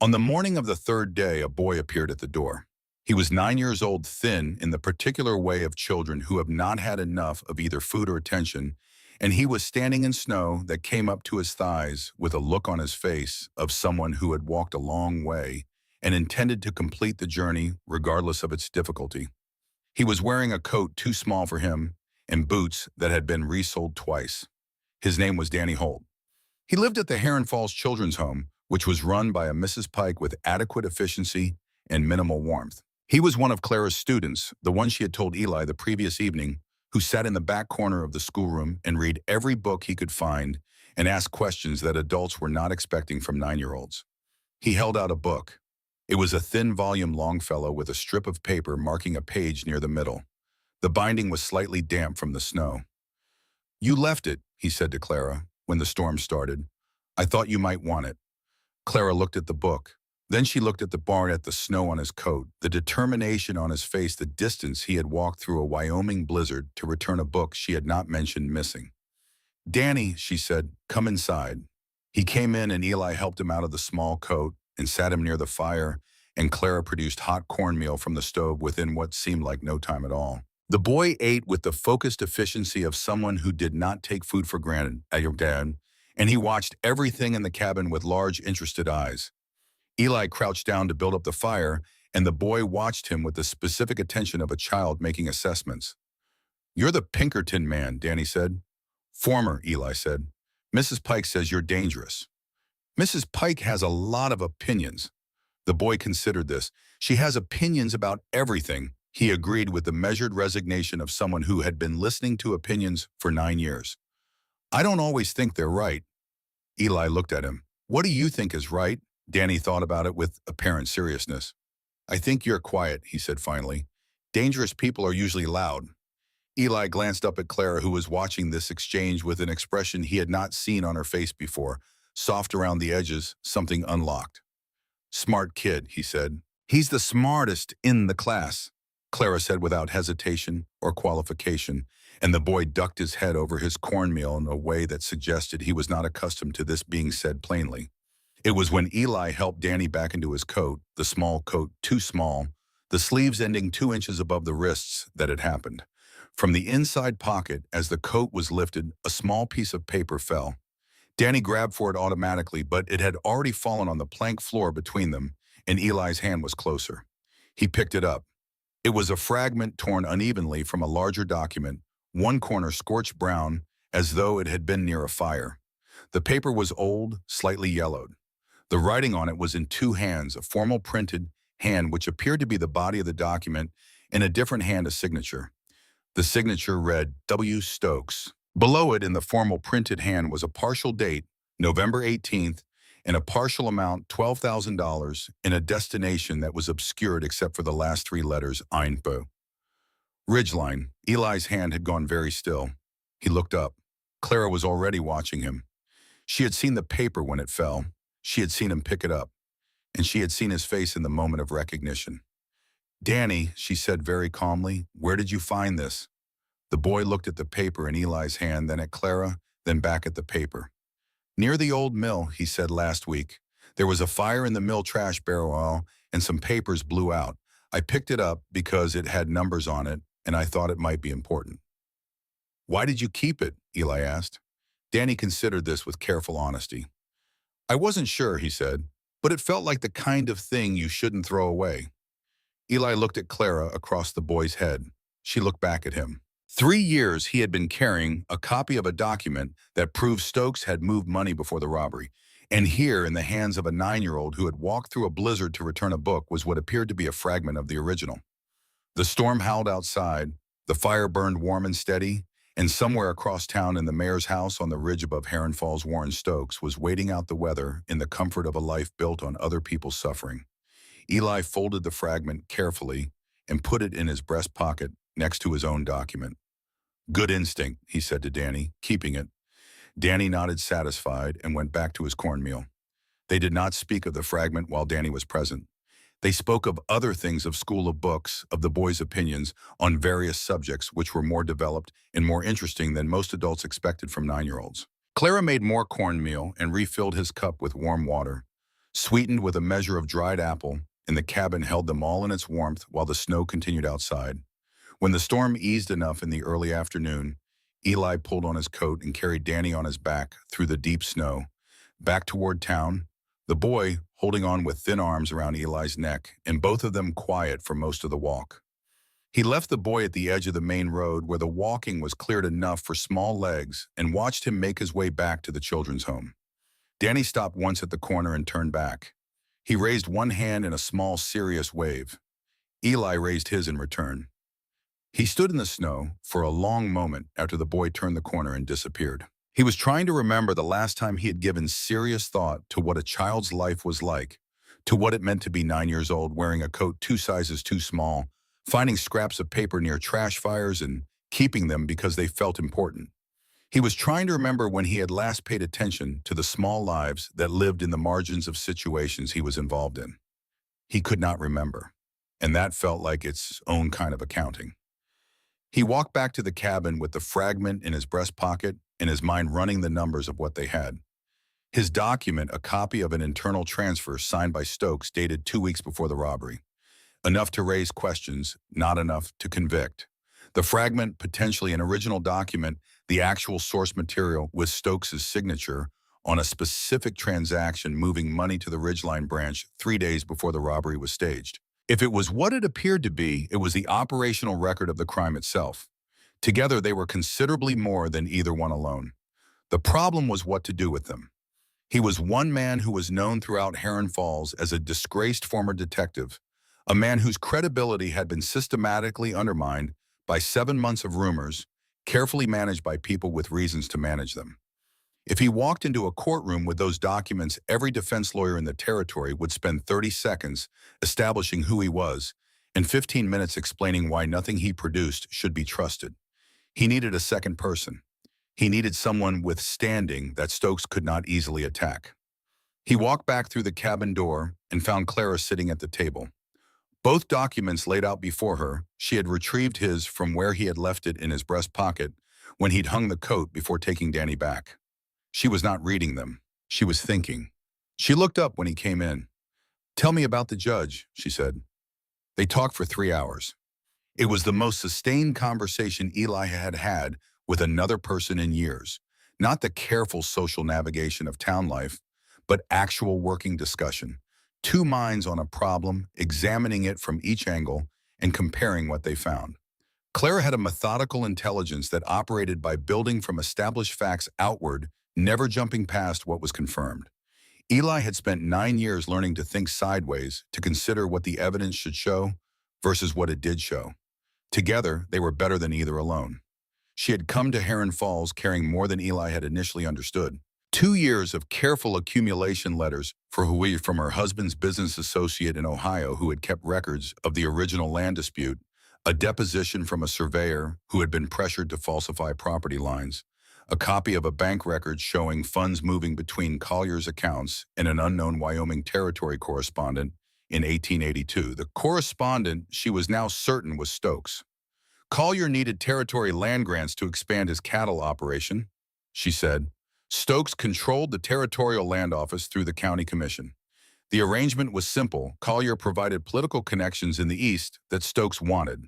A: On the morning of the third day, a boy appeared at the door. He was 9 years old, thin in the particular way of children who have not had enough of either food or attention, and he was standing in snow that came up to his thighs with a look on his face of someone who had walked a long way and intended to complete the journey regardless of its difficulty. He was wearing a coat too small for him and boots that had been resoled twice. His name was Danny Holt. He lived at the Heron Falls Children's Home, which was run by a Mrs. Pike with adequate efficiency and minimal warmth. He was one of Clara's students, the one she had told Eli the previous evening, who sat in the back corner of the schoolroom and read every book he could find and asked questions that adults were not expecting from 9-year-olds. He held out a book. It was a thin volume Longfellow with a strip of paper marking a page near the middle. The binding was slightly damp from the snow. "You left it," he said to Clara, when the storm started. "I thought you might want it." Clara looked at the book. Then she looked at the barn, at the snow on his coat, the determination on his face, the distance he had walked through a Wyoming blizzard to return a book she had not mentioned missing. "Danny," she said, "come inside." He came in and Eli helped him out of the small coat and sat him near the fire, and Clara produced hot cornmeal from the stove within what seemed like no time at all. The boy ate with the focused efficiency of someone who did not take food for granted, at your dad, and he watched everything in the cabin with large, interested eyes. Eli crouched down to build up the fire, and the boy watched him with the specific attention of a child making assessments. "You're the Pinkerton man," Danny said. "Former," Eli said. "Mrs. Pike says you're dangerous." "Mrs. Pike has a lot of opinions." The boy considered this. "She has opinions about everything," he agreed with the measured resignation of someone who had been listening to opinions for 9 years. "I don't always think they're right." Eli looked at him. "What do you think is right?" Danny thought about it with apparent seriousness. "I think you're quiet," he said finally. "Dangerous people are usually loud." Eli glanced up at Clara, who was watching this exchange with an expression he had not seen on her face before, soft around the edges, something unlocked. "Smart kid," he said. "He's the smartest in the class," Clara said without hesitation or qualification, and the boy ducked his head over his cornmeal in a way that suggested he was not accustomed to this being said plainly. It was when Eli helped Danny back into his coat, the small coat too small, the sleeves ending 2 inches above the wrists, that it happened. From the inside pocket, as the coat was lifted, a small piece of paper fell. Danny grabbed for it automatically, but it had already fallen on the plank floor between them, and Eli's hand was closer. He picked it up. It was a fragment torn unevenly from a larger document, one corner scorched brown, as though it had been near a fire. The paper was old, slightly yellowed. The writing on it was in 2 hands, a formal printed hand which appeared to be the body of the document, and a different hand a signature. The signature read, "W. Stokes." Below it in the formal printed hand was a partial date, November 18th, and a partial amount, $12,000, in a destination that was obscured except for the last 3 letters, Einpo. Ridgeline. Eli's hand had gone very still. He looked up. Clara was already watching him. She had seen the paper when it fell. She had seen him pick it up, and she had seen his face in the moment of recognition. "Danny," she said very calmly, "where did you find this?" The boy looked at the paper in Eli's hand, then at Clara, then back at the paper. "Near the old mill," he said last week. "There was a fire in the mill trash barrel and some papers blew out. I picked it up because it had numbers on it, and I thought it might be important." "Why did you keep it?" Eli asked. Danny considered this with careful honesty. "I wasn't sure," he said, "but it felt like the kind of thing you shouldn't throw away." Eli looked at Clara across the boy's head. She looked back at him. 3 years he had been carrying a copy of a document that proved Stokes had moved money before the robbery. And here, in the hands of a 9-year-old who had walked through a blizzard to return a book, was what appeared to be a fragment of the original. The storm howled outside, the fire burned warm and steady, and somewhere across town in the mayor's house on the ridge above Heron Falls, Warren Stokes was waiting out the weather in the comfort of a life built on other people's suffering. Eli folded the fragment carefully and put it in his breast pocket next to his own document. "Good instinct," he said to Danny, keeping it. Danny nodded satisfied and went back to his cornmeal. They did not speak of the fragment while Danny was present. They spoke of other things, of school, of books, of the boy's opinions on various subjects which were more developed and more interesting than most adults expected from 9-year-olds. Clara made more cornmeal and refilled his cup with warm water, sweetened with a measure of dried apple, and the cabin held them all in its warmth while the snow continued outside. When the storm eased enough in the early afternoon, Eli pulled on his coat and carried Danny on his back through the deep snow, back toward town, the boy holding on with thin arms around Eli's neck, and both of them quiet for most of the walk. He left the boy at the edge of the main road where the walking was cleared enough for small legs and watched him make his way back to the children's home. Danny stopped once at the corner and turned back. He raised one hand in a small, serious wave. Eli raised his in return. He stood in the snow for a long moment after the boy turned the corner and disappeared. He was trying to remember the last time he had given serious thought to what a child's life was like, to what it meant to be 9 years old, wearing a coat 2 sizes too small, finding scraps of paper near trash fires and keeping them because they felt important. He was trying to remember when he had last paid attention to the small lives that lived in the margins of situations he was involved in. He could not remember, and that felt like its own kind of accounting. He walked back to the cabin with the fragment in his breast pocket and his mind running the numbers of what they had. His document, a copy of an internal transfer signed by Stokes, dated 2 weeks before the robbery. Enough to raise questions, not enough to convict. The fragment, potentially an original document, the actual source material with Stokes' signature on a specific transaction moving money to the Ridgeline branch 3 days before the robbery was staged. If it was what it appeared to be, it was the operational record of the crime itself. Together, they were considerably more than either one alone. The problem was what to do with them. He was one man who was known throughout Heron Falls as a disgraced former detective, a man whose credibility had been systematically undermined by 7 months of rumors, carefully managed by people with reasons to manage them. If he walked into a courtroom with those documents, every defense lawyer in the territory would spend 30 seconds establishing who he was and 15 minutes explaining why nothing he produced should be trusted. He needed a second person. He needed someone with standing that Stokes could not easily attack. He walked back through the cabin door and found Clara sitting at the table. Both documents laid out before her. She had retrieved his from where he had left it in his breast pocket when he'd hung the coat before taking Danny back. She was not reading them. She was thinking. She looked up when he came in. "Tell me about the judge," she said. They talked for 3 hours. It was the most sustained conversation Eli had had with another person in years. Not the careful social navigation of town life, but actual working discussion. 2 minds on a problem, examining it from each angle and comparing what they found. Clara had a methodical intelligence that operated by building from established facts outward, never jumping past what was confirmed. Eli had spent 9 years learning to think sideways, to consider what the evidence should show versus what it did show. Together, they were better than either alone. She had come to Heron Falls carrying more than Eli had initially understood. 2 years of careful accumulation letters from her husband's business associate in Ohio who had kept records of the original land dispute, a deposition from a surveyor who had been pressured to falsify property lines, a copy of a bank record showing funds moving between Collier's accounts and an unknown Wyoming territory correspondent in 1882. The correspondent she was now certain was Stokes. Collier needed territory land grants to expand his cattle operation, she said. Stokes controlled the territorial land office through the county commission. The arrangement was simple. Collier provided political connections in the east that Stokes wanted.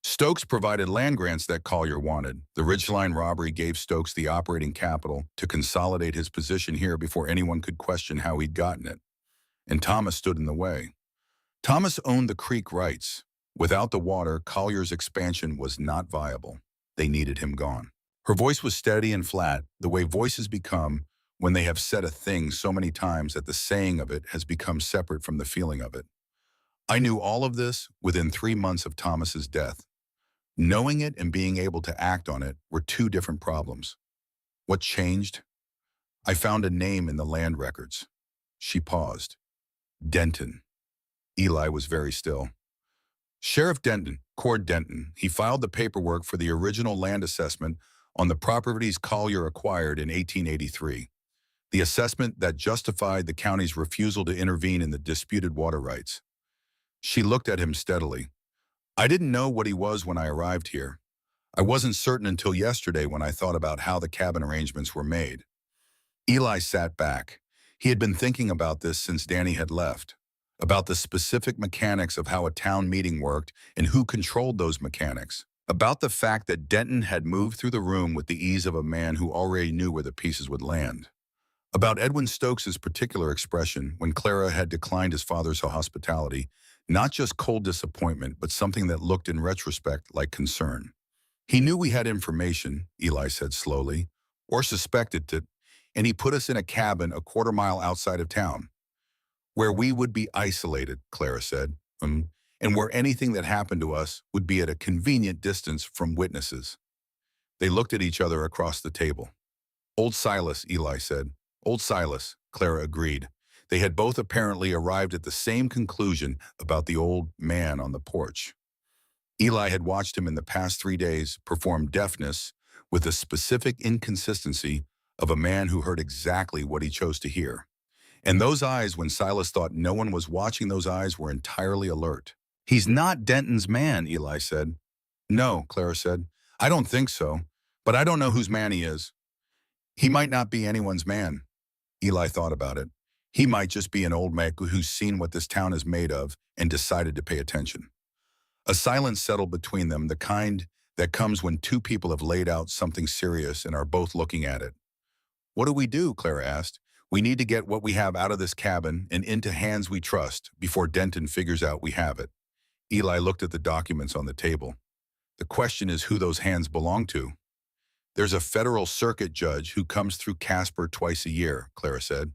A: Stokes provided land grants that Collier wanted. The Ridgeline robbery gave Stokes the operating capital to consolidate his position here before anyone could question how he'd gotten it. And Thomas stood in the way. Thomas owned the creek rights. Without the water, Collier's expansion was not viable. They needed him gone. Her voice was steady and flat, the way voices become when they have said a thing so many times that the saying of it has become separate from the feeling of it. I knew all of this within 3 months of Thomas's death. Knowing it and being able to act on it were two different problems. What changed? I found a name in the land records. She paused. Denton. Eli was very still. Sheriff Denton, Cord Denton, he filed the paperwork for the original land assessment on the properties Collier acquired in 1883. The assessment that justified the county's refusal to intervene in the disputed water rights. She looked at him steadily. I didn't know what he was when I arrived here. I wasn't certain until yesterday when I thought about how the cabin arrangements were made. Eli sat back. He had been thinking about this since Danny had left, about the specific mechanics of how a town meeting worked and who controlled those mechanics, about the fact that Denton had moved through the room with the ease of a man who already knew where the pieces would land, about Edwin Stokes's particular expression when Clara had declined his father's hospitality, not just cold disappointment, but something that looked in retrospect like concern. He knew we had information, Eli said slowly, or suspected it, and he put us in a cabin a quarter-mile outside of town, where we would be isolated, Clara said, and where anything that happened to us would be at a convenient distance from witnesses. They looked at each other across the table. Old Silas, Eli said. Old Silas, Clara agreed. They had both apparently arrived at the same conclusion about the old man on the porch. Eli had watched him in the past 3 days perform deafness with the specific inconsistency of a man who heard exactly what he chose to hear. And those eyes, when Silas thought no one was watching, those eyes were entirely alert. He's not Denton's man, Eli said. No, Clara said. I don't think so, but I don't know whose man he is. He might not be anyone's man. Eli thought about it. He might just be an old man who's seen what this town is made of and decided to pay attention. A silence settled between them, the kind that comes when two people have laid out something serious and are both looking at it. What do we do? Clara asked. We need to get what we have out of this cabin and into hands we trust before Denton figures out we have it. Eli looked at the documents on the table. The question is who those hands belong to. There's a federal circuit judge who comes through Casper twice a year, Clara said.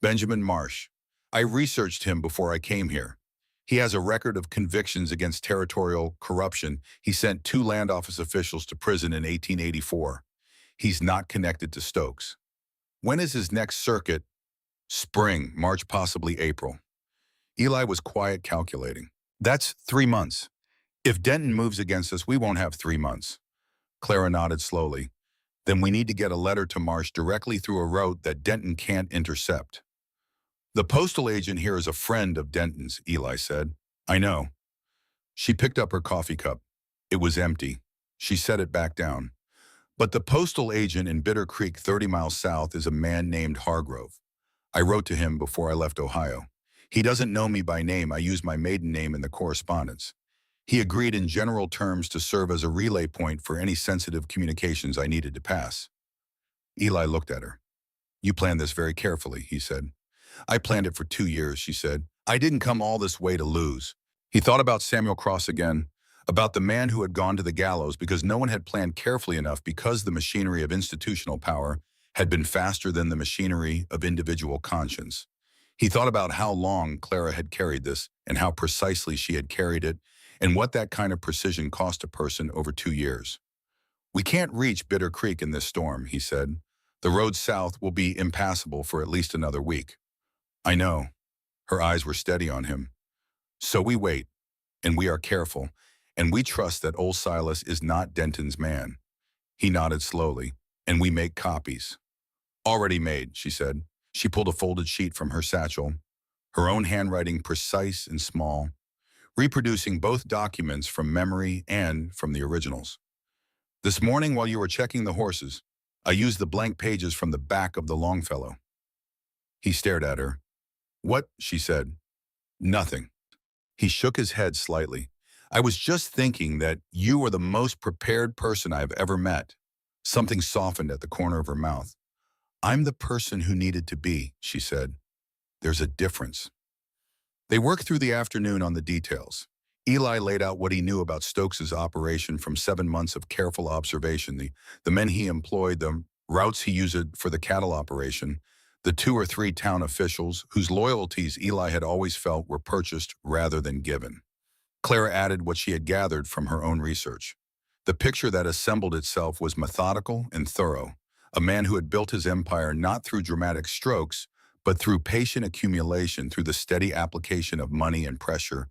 A: Benjamin Marsh. I researched him before I came here. He has a record of convictions against territorial corruption. He sent 2 land office officials to prison in 1884. He's not connected to Stokes. When is his next circuit? Spring, March, possibly April. Eli was quiet, calculating. That's 3 months. If Denton moves against us, we won't have 3 months. Clara nodded slowly. Then we need to get a letter to Marsh directly through a route that Denton can't intercept. The postal agent here is a friend of Denton's, Eli said. I know. She picked up her coffee cup. It was empty. She set it back down. But the postal agent in Bitter Creek 30 miles south is a man named Hargrove. I wrote to him before I left Ohio. He doesn't know me by name. I use my maiden name in the correspondence. He agreed in general terms to serve as a relay point for any sensitive communications I needed to pass. Eli looked at her. You planned this very carefully, he said. I planned it for 2 years, she said. I didn't come all this way to lose. He thought about Samuel Cross again, about the man who had gone to the gallows because no one had planned carefully enough because the machinery of institutional power had been faster than the machinery of individual conscience. He thought about how long Clara had carried this and how precisely she had carried it and what that kind of precision cost a person over 2 years. We can't reach Bitter Creek in this storm, he said. The road south will be impassable for at least another week. I know. Her eyes were steady on him. So we wait, and we are careful, and we trust that old Silas is not Denton's man. He nodded slowly. and we make copies. Already made, she said. She pulled a folded sheet from her satchel, her own handwriting precise and small, reproducing both documents from memory and from the originals. This morning while you were checking the horses, I used the blank pages from the back of the Longfellow. He stared at her. What? She said. Nothing. He shook his head slightly. I was just thinking that you are the most prepared person I've ever met. Something softened at the corner of her mouth. I'm the person who needed to be, she said. There's a difference. They worked through the afternoon on the details. Eli laid out what he knew about Stokes's operation from 7 months of careful observation, the men he employed, the routes he used for the cattle operation, the 2 or 3 town officials whose loyalties Eli had always felt were purchased rather than given. Clara added what she had gathered from her own research. The picture that assembled itself was methodical and thorough, a man who had built his empire not through dramatic strokes, but through patient accumulation, through the steady application of money and pressure,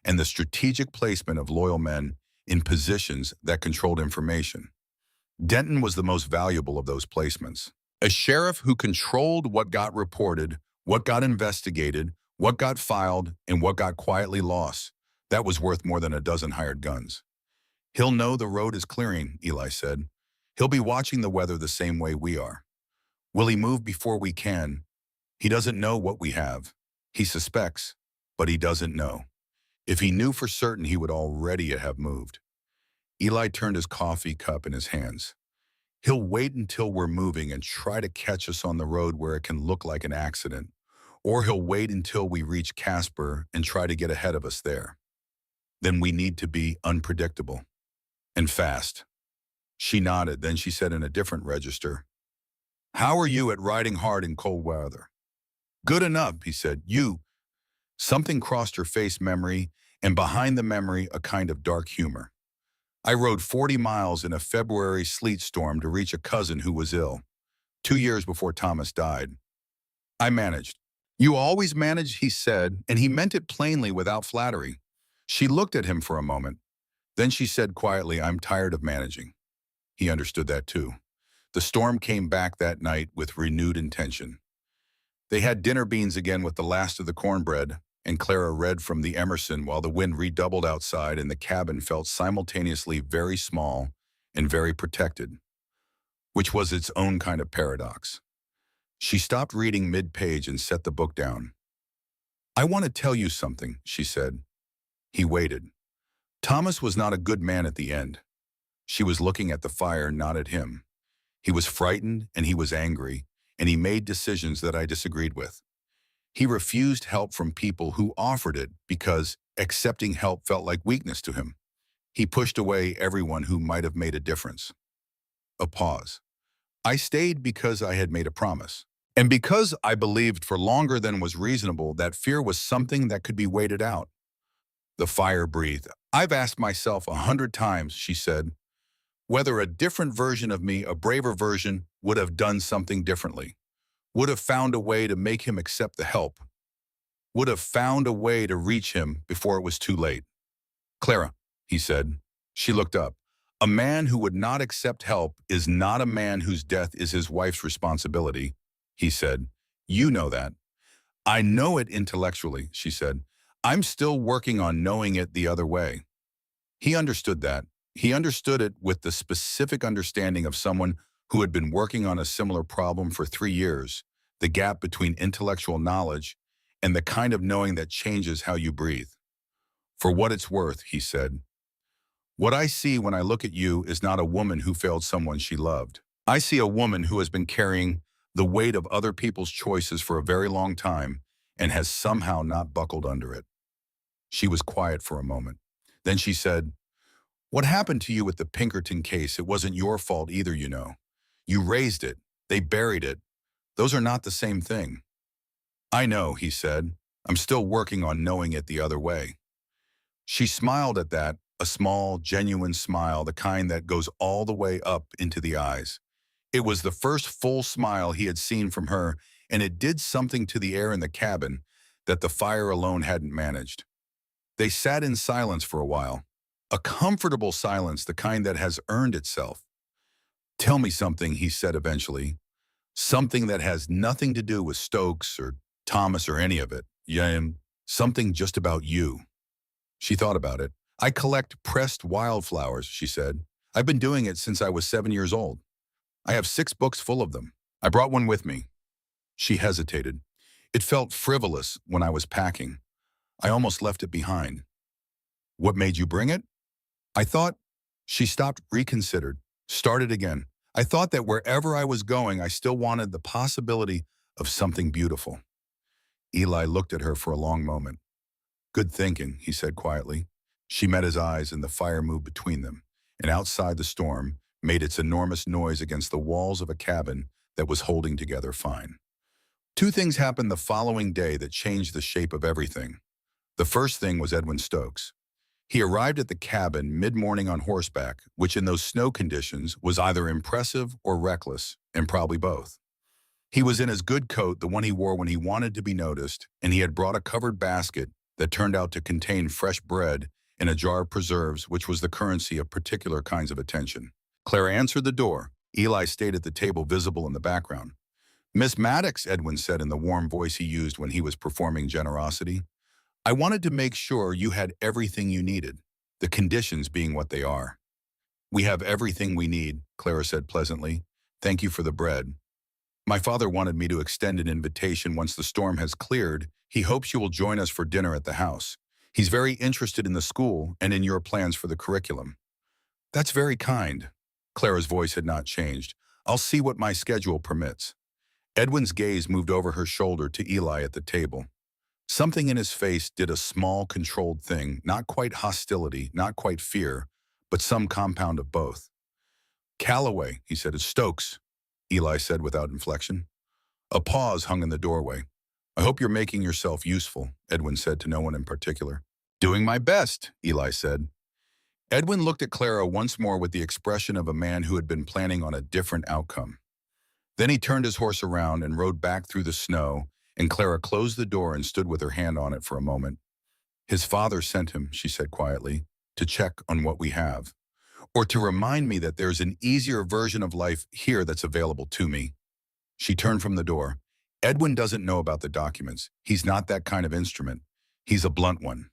A: and the strategic placement of loyal men in positions that controlled information. Denton was the most valuable of those placements. A sheriff who controlled what got reported, what got investigated, what got filed, and what got quietly lost. That was worth more than a dozen hired guns. He'll know the road is clearing, Eli said. He'll be watching the weather the same way we are. Will he move before we can? He doesn't know what we have. He suspects, but he doesn't know. If he knew for certain, he would already have moved. Eli turned his coffee cup in his hands. He'll wait until we're moving and try to catch us on the road where it can look like an accident. Or he'll wait until we reach Casper and try to get ahead of us there. Then we need to be unpredictable. And fast. She nodded, then she said in a different register, How are you at riding hard in cold weather? Good enough, he said. You. Something crossed her face memory, and behind the memory a kind of dark humor. I rode 40 miles in a February sleet storm to reach a cousin who was ill, 2 years before Thomas died. I managed. You always manage, he said, and he meant it plainly without flattery. She looked at him for a moment. Then she said quietly, I'm tired of managing. He understood that too. The storm came back that night with renewed intention. They had dinner beans again with the last of the cornbread, and Clara read from the Emerson while the wind redoubled outside and the cabin felt simultaneously very small and very protected, which was its own kind of paradox. She stopped reading mid-page and set the book down. I want to tell you something, she said. He waited. Thomas was not a good man at the end. She was looking at the fire, not at him. He was frightened and he was angry, and he made decisions that I disagreed with. He refused help from people who offered it because accepting help felt like weakness to him. He pushed away everyone who might have made a difference. A pause. I stayed because I had made a promise. And because I believed for longer than was reasonable that fear was something that could be waited out. The fire breathed. I've asked myself 100 times, she said, whether a different version of me, a braver version, would have done something differently, would have found a way to make him accept the help, would have found a way to reach him before it was too late. Clara, he said. She looked up. A man who would not accept help is not a man whose death is his wife's responsibility, he said. You know that. I know it intellectually, she said. I'm still working on knowing it the other way. He understood that. He understood it with the specific understanding of someone who had been working on a similar problem for 3 years, the gap between intellectual knowledge and the kind of knowing that changes how you breathe. For what it's worth, he said, what I see when I look at you is not a woman who failed someone she loved. I see a woman who has been carrying the weight of other people's choices for a very long time and has somehow not buckled under it. She was quiet for a moment. Then she said, what happened to you with the Pinkerton case? It wasn't your fault either, you know. You raised it. They buried it. Those are not the same thing. I know, he said. I'm still working on knowing it the other way. She smiled at that, a small, genuine smile, the kind that goes all the way up into the eyes. It was the first full smile he had seen from her, and it did something to the air in the cabin that the fire alone hadn't managed. They sat in silence for a while, a comfortable silence, the kind that has earned itself. Tell me something, he said eventually. Something that has nothing to do with Stokes or Thomas or any of it. Yeah, something just about you. She thought about it. I collect pressed wildflowers, she said. I've been doing it since I was 7 years old. I have 6 books full of them. I brought one with me. She hesitated. It felt frivolous when I was packing. I almost left it behind. What made you bring it? I thought. She stopped, reconsidered, started again. I thought that wherever I was going, I still wanted the possibility of something beautiful. Eli looked at her for a long moment. Good thinking, he said quietly. She met his eyes and the fire moved between them, and outside the storm made its enormous noise against the walls of a cabin that was holding together fine. 2 things happened the following day that changed the shape of everything. The first thing was Edwin Stokes. He arrived at the cabin mid-morning on horseback, which in those snow conditions was either impressive or reckless, and probably both. He was in his good coat, the one he wore when he wanted to be noticed, and he had brought a covered basket that turned out to contain fresh bread and a jar of preserves, which was the currency of particular kinds of attention. Clara answered the door. Eli stayed at the table, visible in the background. Miss Maddox, Edwin said in the warm voice he used when he was performing generosity. I wanted to make sure you had everything you needed, the conditions being what they are. We have everything we need, Clara said pleasantly. Thank you for the bread. My father wanted me to extend an invitation once the storm has cleared. He hopes you will join us for dinner at the house. He's very interested in the school and in your plans for the curriculum. That's very kind. Clara's voice had not changed. I'll see what my schedule permits. Edwin's gaze moved over her shoulder to Eli at the table. Something in his face did a small, controlled thing, not quite hostility, not quite fear, but some compound of both. Calloway, he said, it's Stokes, Eli said without inflection. A pause hung in the doorway. I hope you're making yourself useful, Edwin said to no one in particular. Doing my best, Eli said. Edwin looked at Clara once more with the expression of a man who had been planning on a different outcome. Then he turned his horse around and rode back through the snow, and Clara closed the door and stood with her hand on it for a moment. His father sent him, she said quietly, to check on what we have, or to remind me that there's an easier version of life here that's available to me. She turned from the door. Edwin doesn't know about the documents. He's not that kind of instrument. He's a blunt one.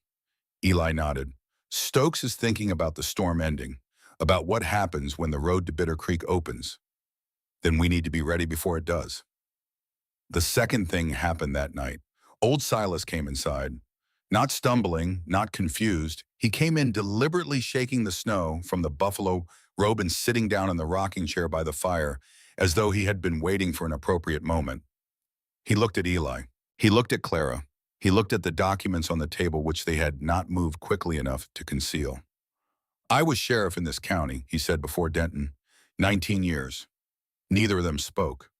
A: Eli nodded. Stokes is thinking about the storm ending, about what happens when the road to Bitter Creek opens. Then we need to be ready before it does. The second thing happened that night. Old Silas came inside. Not stumbling, not confused, he came in deliberately shaking the snow from the buffalo robe and sitting down in the rocking chair by the fire, as though he had been waiting for an appropriate moment. He looked at Eli. He looked at Clara. He looked at the documents on the table which they had not moved quickly enough to conceal. I was sheriff in this county, he said before Denton. 19 years. Neither of them spoke.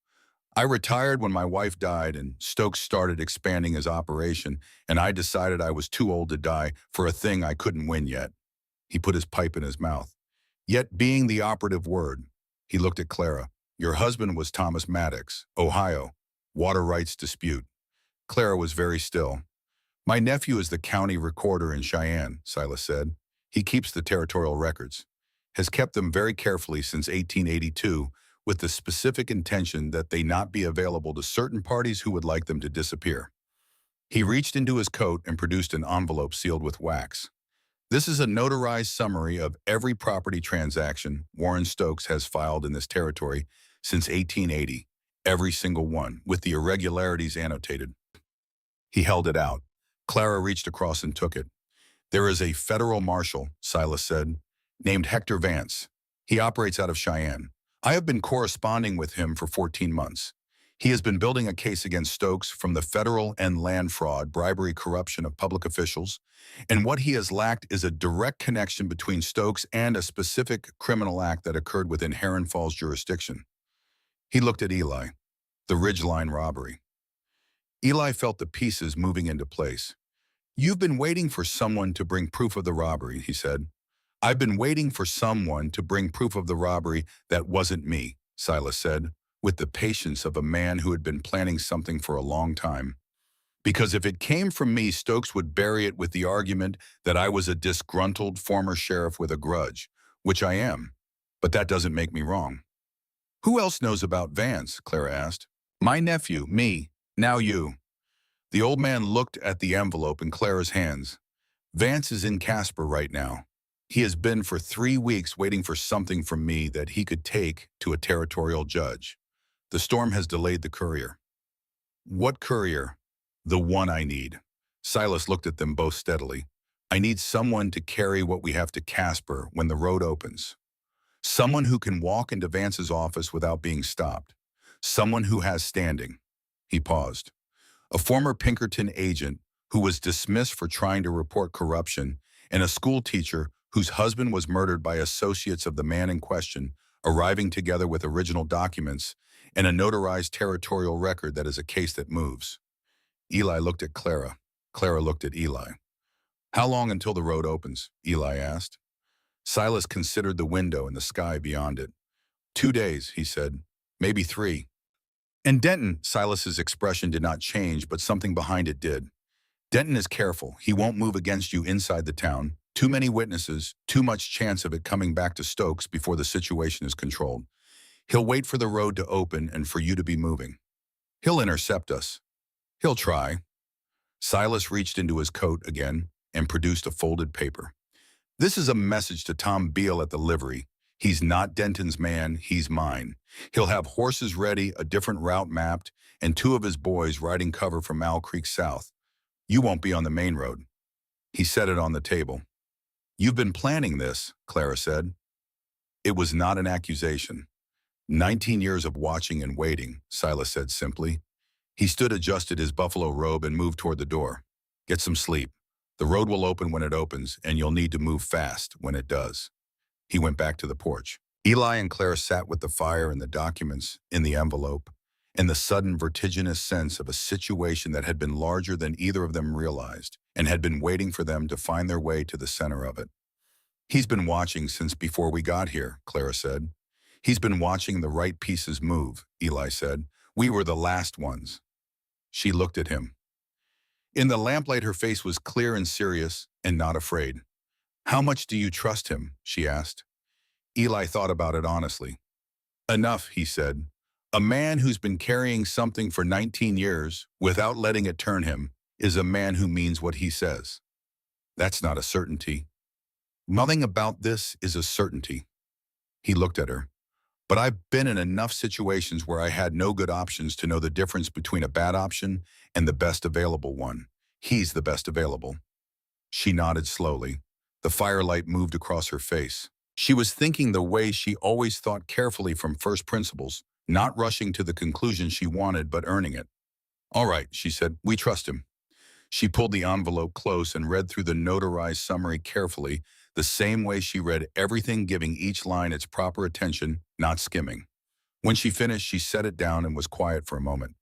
A: I retired when my wife died and Stokes started expanding his operation, and I decided I was too old to die for a thing I couldn't win yet. He put his pipe in his mouth. Yet being the operative word, he looked at Clara. Your husband was Thomas Maddox, Ohio. Water rights dispute. Clara was very still. My nephew is the county recorder in Cheyenne, Silas said. He keeps the territorial records. Has kept them very carefully since 1882, with the specific intention that they not be available to certain parties who would like them to disappear. He reached into his coat and produced an envelope sealed with wax. This is a notarized summary of every property transaction Warren Stokes has filed in this territory since 1880, every single one, with the irregularities annotated. He held it out. Clara reached across and took it. There is a federal marshal, Silas said, named Hector Vance. He operates out of Cheyenne. I have been corresponding with him for 14 months. He has been building a case against Stokes from the federal and land fraud, bribery, corruption of public officials, and what he has lacked is a direct connection between Stokes and a specific criminal act that occurred within Heron Falls jurisdiction. He looked at Eli. The Ridgeline robbery. Eli felt the pieces moving into place. You've been waiting for someone to bring proof of the robbery, he said. I've been waiting for someone to bring proof of the robbery that wasn't me, Silas said, with the patience of a man who had been planning something for a long time. Because if it came from me, Stokes would bury it with the argument that I was a disgruntled former sheriff with a grudge, which I am, but that doesn't make me wrong. Who else knows about Vance? Clara asked. My nephew, me, now you. The old man looked at the envelope in Clara's hands. Vance is in Casper right now. He has been for 3 weeks waiting for something from me that he could take to a territorial judge. The storm has delayed the courier. What courier? The one I need. Silas looked at them both steadily. I need someone to carry what we have to Casper when the road opens. Someone who can walk into Vance's office without being stopped. Someone who has standing. He paused. A former Pinkerton agent who was dismissed for trying to report corruption, and a school teacher whose husband was murdered by associates of the man in question, arriving together with original documents and a notarized territorial record that is a case that moves. Eli looked at Clara. Clara looked at Eli. How long until the road opens? Eli asked. Silas considered the window and the sky beyond it. 2 days, he said. Maybe 3. And Denton, Silas's expression did not change, but something behind it did. Denton is careful. He won't move against you inside the town. Too many witnesses, too much chance of it coming back to Stokes before the situation is controlled. He'll wait for the road to open and for you to be moving. He'll intercept us. He'll try. Silas reached into his coat again and produced a folded paper. This is a message to Tom Beale at the livery. He's not Denton's man, he's mine. He'll have horses ready, a different route mapped, and 2 of his boys riding cover from Owl Creek south. You won't be on the main road. He set it on the table. You've been planning this, Clara said. It was not an accusation. 19 years of watching and waiting, Silas said simply. He stood, adjusted his buffalo robe, and moved toward the door. Get some sleep. The road will open when it opens, and you'll need to move fast when it does. He went back to the porch. Eli and Clara sat with the fire and the documents in the envelope, and the sudden vertiginous sense of a situation that had been larger than either of them realized, and had been waiting for them to find their way to the center of it. He's been watching since before we got here, Clara said. He's been watching the right pieces move, Eli said. We were the last ones. She looked at him. In the lamplight, her face was clear and serious and not afraid. How much do you trust him? She asked. Eli thought about it honestly. Enough, he said. A man who's been carrying something for 19 years without letting it turn him is a man who means what he says. That's not a certainty. Nothing about this is a certainty. He looked at her. But I've been in enough situations where I had no good options to know the difference between a bad option and the best available one. He's the best available. She nodded slowly. The firelight moved across her face. She was thinking the way she always thought, carefully from first principles, not rushing to the conclusion she wanted but earning it. All right, she said, we trust him. She pulled the envelope close and read through the notarized summary carefully, the same way she read everything, giving each line its proper attention, not skimming. When she finished, she set it down and was quiet for a moment.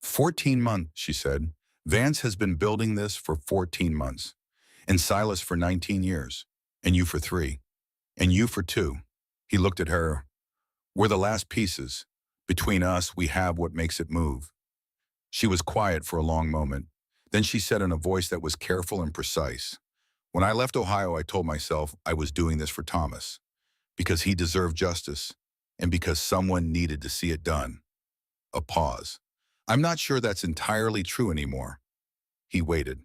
A: 14 months, she said. Vance has been building this for 14 months. And Silas for 19 years. And you for 3. And you for 2. He looked at her. We're the last pieces. Between us, we have what makes it move. She was quiet for a long moment. Then she said in a voice that was careful and precise, when I left Ohio, I told myself I was doing this for Thomas, because he deserved justice, and because someone needed to see it done. A pause. I'm not sure that's entirely true anymore. He waited.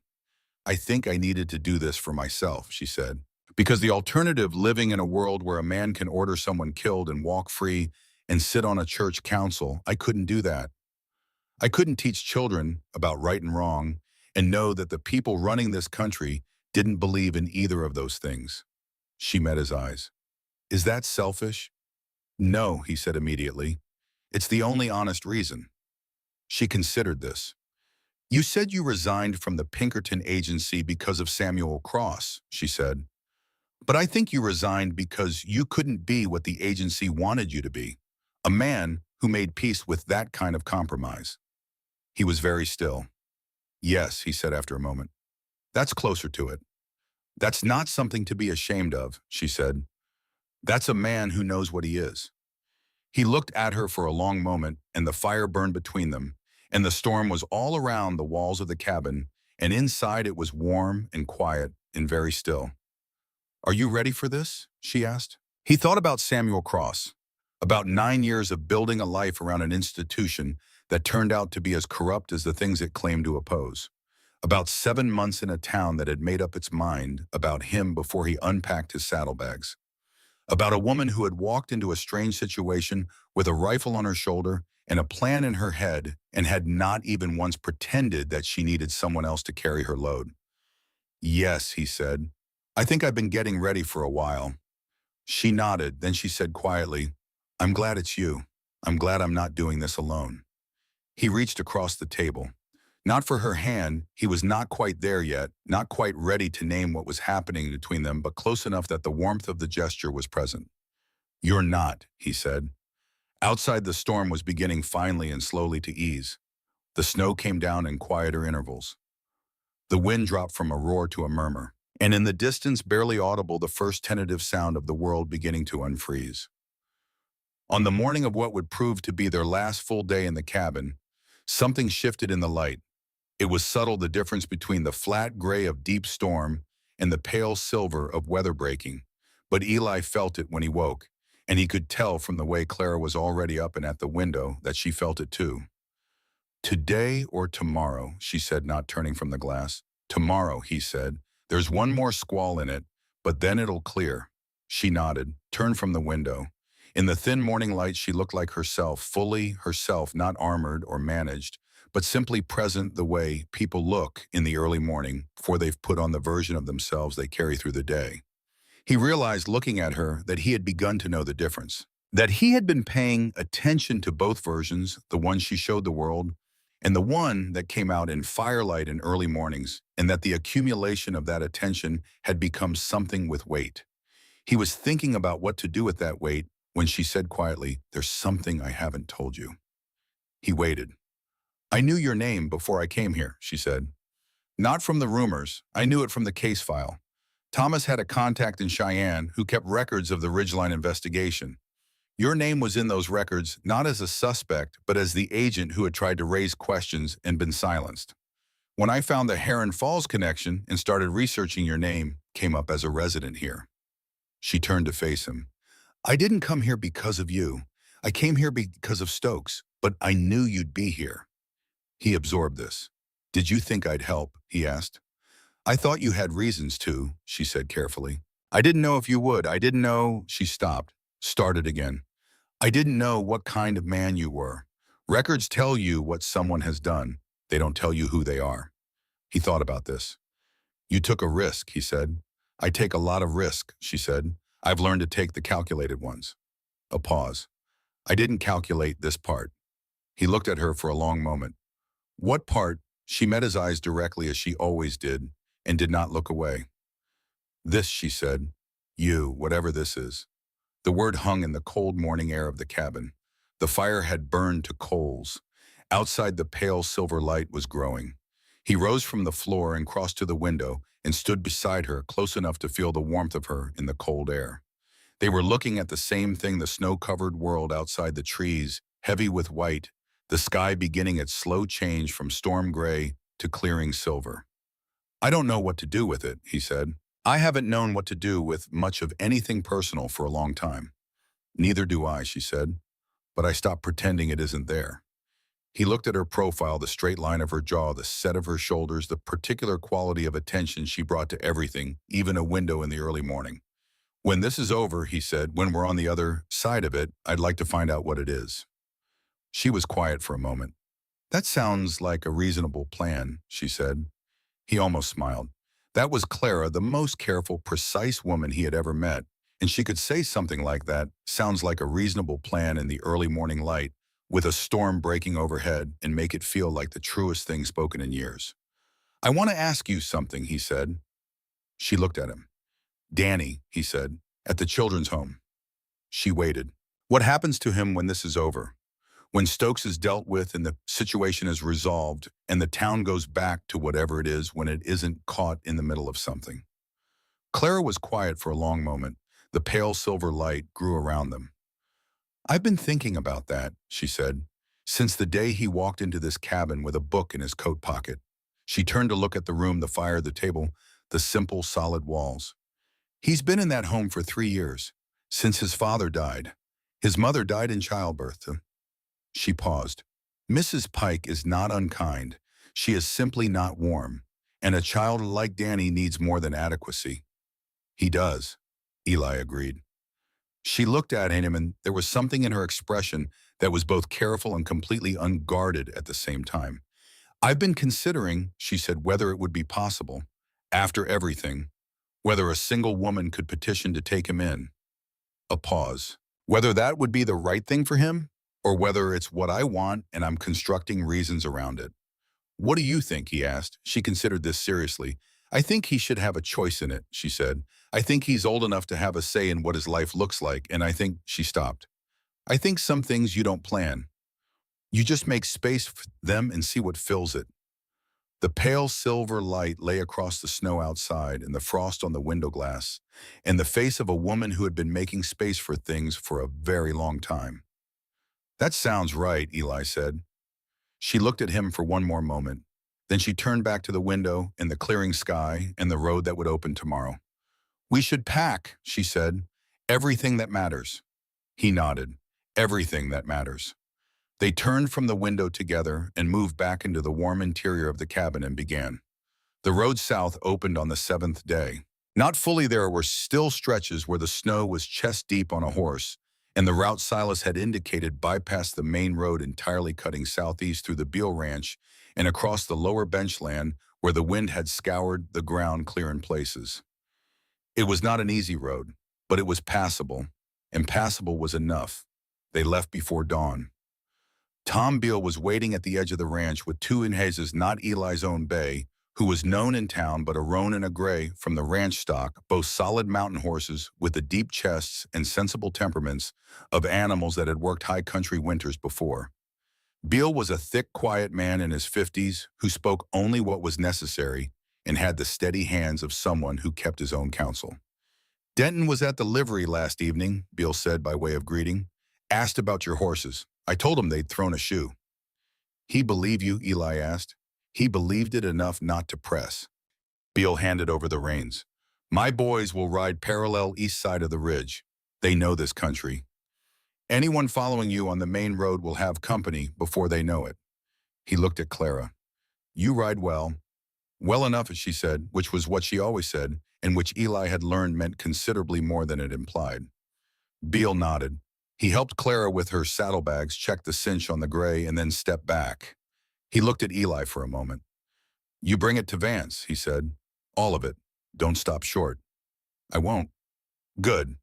A: I think I needed to do this for myself, she said, because the alternative, living in a world where a man can order someone killed and walk free and sit on a church council, I couldn't do that. I couldn't teach children about right and wrong and know that the people running this country didn't believe in either of those things. She met his eyes. Is that selfish? No, he said immediately. It's the only honest reason. She considered this. You said you resigned from the Pinkerton agency because of Samuel Cross, she said. But I think you resigned because you couldn't be what the agency wanted you to be, a man who made peace with that kind of compromise. He was very still. Yes, he said after a moment. That's closer to it. That's not something to be ashamed of, she said. That's a man who knows what he is. He looked at her for a long moment, and the fire burned between them, and the storm was all around the walls of the cabin, and inside it was warm and quiet and very still. Are you ready for this? She asked. He thought about Samuel Cross. About 9 years of building a life around an institution that turned out to be as corrupt as the things it claimed to oppose. About 7 months in a town that had made up its mind about him before he unpacked his saddlebags. About a woman who had walked into a strange situation with a rifle on her shoulder and a plan in her head and had not even once pretended that she needed someone else to carry her load. "Yes," he said. "I think I've been getting ready for a while." She nodded, then she said quietly, "I'm glad it's you. I'm glad I'm not doing this alone." He reached across the table. Not for her hand, he was not quite there yet, not quite ready to name what was happening between them, but close enough that the warmth of the gesture was present. "You're not," he said. Outside, the storm was beginning finally and slowly to ease. The snow came down in quieter intervals. The wind dropped from a roar to a murmur, and in the distance, barely audible, the first tentative sound of the world beginning to unfreeze. On the morning of what would prove to be their last full day in the cabin, something shifted in the light. It was subtle, the difference between the flat gray of deep storm and the pale silver of weather breaking. But Eli felt it when he woke, and he could tell from the way Clara was already up and at the window that she felt it too. "Today or tomorrow," she said, not turning from the glass. "Tomorrow," he said. "There's one more squall in it, but then it'll clear." She nodded, turned from the window. In the thin morning light, she looked like herself, fully herself, not armored or managed, but simply present the way people look in the early morning before they've put on the version of themselves they carry through the day. He realized, looking at her, that he had begun to know the difference. That he had been paying attention to both versions, the one she showed the world, and the one that came out in firelight in early mornings, and that the accumulation of that attention had become something with weight. He was thinking about what to do with that weight when she said quietly, "There's something I haven't told you." He waited. "I knew your name before I came here," she said. "Not from the rumors. I knew it from the case file. Thomas had a contact in Cheyenne who kept records of the Ridgeline investigation. Your name was in those records not as a suspect, but as the agent who had tried to raise questions and been silenced. When I found the Heron Falls connection and started researching, your name came up as a resident here." She turned to face him. "I didn't come here because of you. I came here because of Stokes, but I knew you'd be here." He absorbed this. "Did you think I'd help?" he asked. "I thought you had reasons to," she said carefully. "I didn't know if you would. I didn't know—" She stopped, started again. "I didn't know what kind of man you were. Records tell you what someone has done. They don't tell you who they are." He thought about this. "You took a risk," he said. "I take a lot of risk," she said. "I've learned to take the calculated ones." A pause. "I didn't calculate this part." He looked at her for a long moment. "What part?" She met his eyes directly as she always did, and did not look away. "This," she said. "You, whatever this is." The word hung in the cold morning air of the cabin. The fire had burned to coals. Outside, the pale silver light was growing. He rose from the floor and crossed to the window and stood beside her, close enough to feel the warmth of her in the cold air. They were looking at the same thing, the snow-covered world outside, the trees, heavy with white, the sky beginning its slow change from storm gray to clearing silver. "I don't know what to do with it," he said. "I haven't known what to do with much of anything personal for a long time." "Neither do I," she said, "but I stopped pretending it isn't there." He looked at her profile, the straight line of her jaw, the set of her shoulders, the particular quality of attention she brought to everything, even a window in the early morning. "When this is over," he said, "when we're on the other side of it, I'd like to find out what it is." She was quiet for a moment. "That sounds like a reasonable plan," she said. He almost smiled. That was Clara, the most careful, precise woman he had ever met, and she could say something like that, "Sounds like a reasonable plan," in the early morning light, with a storm breaking overhead, and make it feel like the truest thing spoken in years. "I want to ask you something," he said. She looked at him. "Danny," he said, "at the children's home." She waited. "What happens to him when this is over? When Stokes is dealt with and the situation is resolved and the town goes back to whatever it is, when it isn't caught in the middle of something?" Clara was quiet for a long moment. The pale silver light grew around them. "I've been thinking about that," she said, "since the day he walked into this cabin with a book in his coat pocket." She turned to look at the room, the fire, the table, the simple, solid walls. "He's been in that home for 3 years, since his father died. His mother died in childbirth. She paused. Mrs. Pike is not unkind. She is simply not warm. And a child like Danny needs more than adequacy. He does, Eli agreed. She looked at him and there was something in her expression that was both careful and completely unguarded at the same time. I've been considering, she said, whether it would be possible, after everything, whether a single woman could petition to take him in. A pause. Whether that would be the right thing for him, or whether it's what I want and I'm constructing reasons around it. What do you think, he asked. She considered this seriously. I think he should have a choice in it, she said. I think he's old enough to have a say in what his life looks like, and I think, she stopped. I think some things you don't plan. You just make space for them and see what fills it. The pale silver light lay across the snow outside and the frost on the window glass, and the face of a woman who had been making space for things for a very long time. That sounds right, Eli said. She looked at him for one more moment. Then she turned back to the window and the clearing sky and the road that would open tomorrow. We should pack, she said. Everything that matters. He nodded. Everything that matters. They turned from the window together and moved back into the warm interior of the cabin and began. The road south opened on the seventh day. Not fully there were still stretches where the snow was chest-deep on a horse, and the route Silas had indicated bypassed the main road entirely cutting southeast through the Beale Ranch and across the lower benchland where the wind had scoured the ground clear in places. It was not an easy road, but it was passable, and passable was enough. They left before dawn. Tom Beale was waiting at the edge of the ranch with two in his not Eli's own bay, who was known in town but a roan and a gray from the ranch stock, both solid mountain horses with the deep chests and sensible temperaments of animals that had worked high country winters before. Beale was a thick, quiet man in his 50s who spoke only what was necessary and had the steady hands of someone who kept his own counsel. Denton was at the livery last evening, Beale said by way of greeting. Asked about your horses. I told him they'd thrown a shoe. He believed you, Eli asked. He believed it enough not to press. Beale handed over the reins. My boys will ride parallel east side of the ridge. They know this country. Anyone following you on the main road will have company before they know it. He looked at Clara. You ride well. Well enough, she said, which was what she always said, and which Eli had learned meant considerably more than it implied. Beale nodded. He helped Clara with her saddlebags, checked the cinch on the gray, and then stepped back. He looked at Eli for a moment. You bring it to Vance, he said. All of it. Don't stop short. I won't. Good.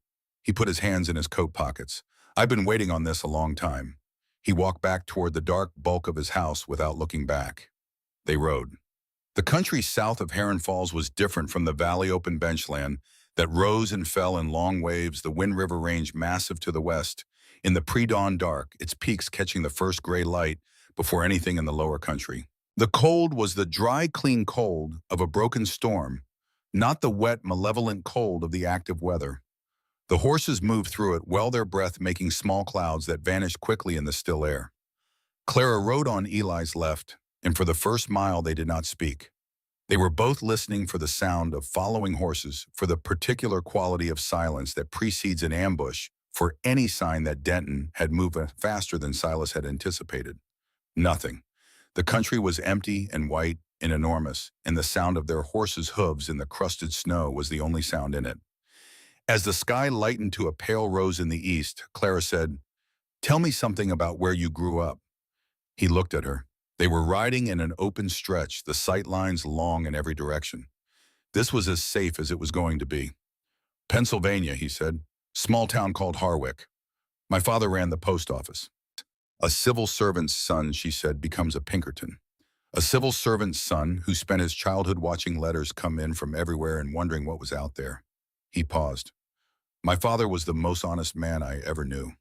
A: He put his hands in his coat pockets. I've been waiting on this a long time. He walked back toward the dark bulk of his house without looking back. They rode. The country south of Heron Falls was different from the valley open benchland that rose and fell in long waves, the Wind River Range massive to the west, in the pre-dawn dark, its peaks catching the first gray light before anything in the lower country. The cold was the dry, clean cold of a broken storm, not the wet, malevolent cold of the active weather. The horses moved through it, well their breath making small clouds that vanished quickly in the still air. Clara rode on Eli's left, and for the first mile they did not speak. They were both listening for the sound of following horses, for the particular quality of silence that precedes an ambush, for any sign that Denton had moved faster than Silas had anticipated. Nothing. The country was empty and white and enormous, and the sound of their horses' hooves in the crusted snow was the only sound in it. As the sky lightened to a pale rose in the east, Clara said, Tell me something about where you grew up. He looked at her. They were riding in an open stretch, the sight lines long in every direction. This was as safe as it was going to be. Pennsylvania, he said. Small town called Harwick. My father ran the post office. A civil servant's son, she said, becomes a Pinkerton. A civil servant's son who spent his childhood watching letters come in from everywhere and wondering what was out there. He paused. My father was the most honest man I ever knew.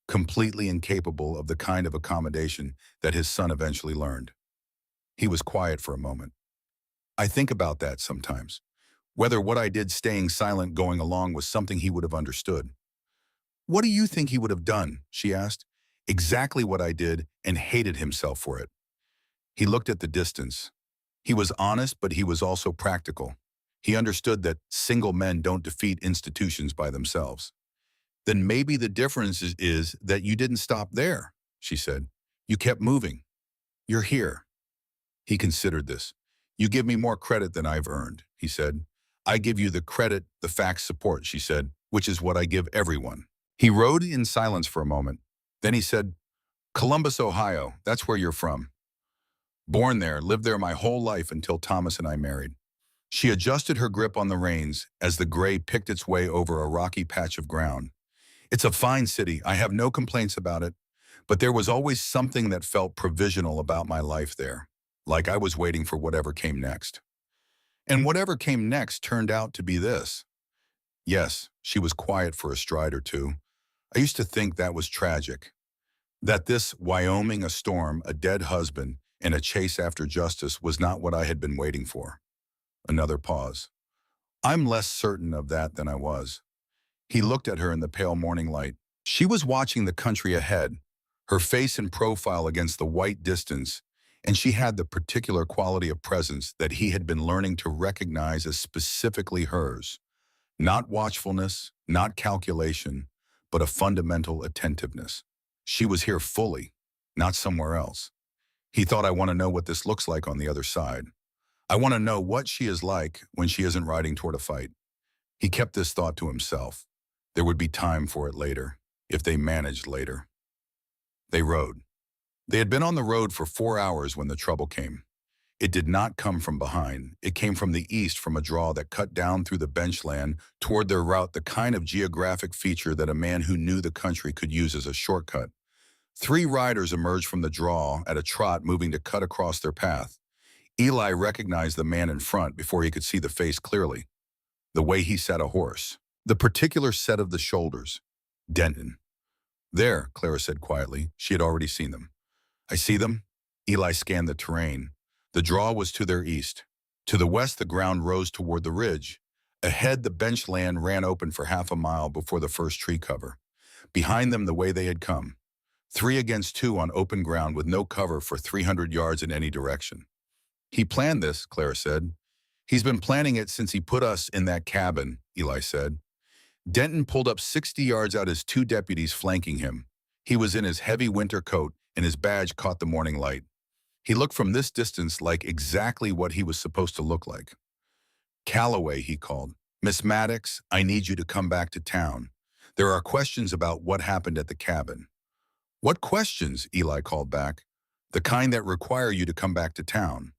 A: Completely incapable of the kind of accommodation that his son eventually learned. He was quiet for a moment. I think about that sometimes. Whether what I did staying silent going along was something he would have understood. What do you think he would have done? She asked. Exactly what I did and hated himself for it. He looked at the distance. He was honest, but he was also practical. He understood that single men don't defeat institutions by themselves. Then maybe the difference is that you didn't stop there, she said. You kept moving. You're here. He considered this. You give me more credit than I've earned, he said. I give you the credit, the facts support, she said, which is what I give everyone. He rode in silence for a moment. Then he said, Columbus, Ohio, that's where you're from. Born there, lived there my whole life until Thomas and I married. She adjusted her grip on the reins as the gray picked its way over a rocky patch of ground. It's a fine city, I have no complaints about it, but there was always something that felt provisional about my life there, like I was waiting for whatever came next. And whatever came next turned out to be this. Yes, she was quiet for a stride or two. I used to think that was tragic. That this Wyoming, a storm, a dead husband, and a chase after justice was not what I had been waiting for. Another pause. I'm less certain of that than I was. He looked at her in the pale morning light. She was watching the country ahead, her face in profile against the white distance, and she had the particular quality of presence that he had been learning to recognize as specifically hers. Not watchfulness, not calculation, but a fundamental attentiveness. She was here fully, not somewhere else. He thought, I want to know what this looks like on the other side. I want to know what she is like when she isn't riding toward a fight. He kept this thought to himself. There would be time for it later, if they managed later. They rode. They had been on the road for 4 hours when the trouble came. It did not come from behind. It came from the east, from a draw that cut down through the benchland toward their route, the kind of geographic feature that a man who knew the country could use as a shortcut. 3 riders emerged from the draw at a trot, moving to cut across their path. Eli recognized the man in front before he could see the face clearly. The way he sat a horse. The particular set of the shoulders. Denton. There, Clara said quietly. She had already seen them. I see them. Eli scanned the terrain. The draw was to their east. To the west, the ground rose toward the ridge. Ahead, the benchland ran open for half a mile before the first tree cover. Behind them, the way they had come. 3 against 2 on open ground with no cover for 300 yards in any direction. He planned this, Clara said. He's been planning it since he put us in that cabin, Eli said. Denton pulled up 60 yards out, his 2 deputies flanking him. He was in his heavy winter coat, and his badge caught the morning light. He looked from this distance like exactly what he was supposed to look like. Calloway, he called. Miss Maddox, I need you to come back to town. There are questions about what happened at the cabin. What questions? Eli called back. The kind that require you to come back to town.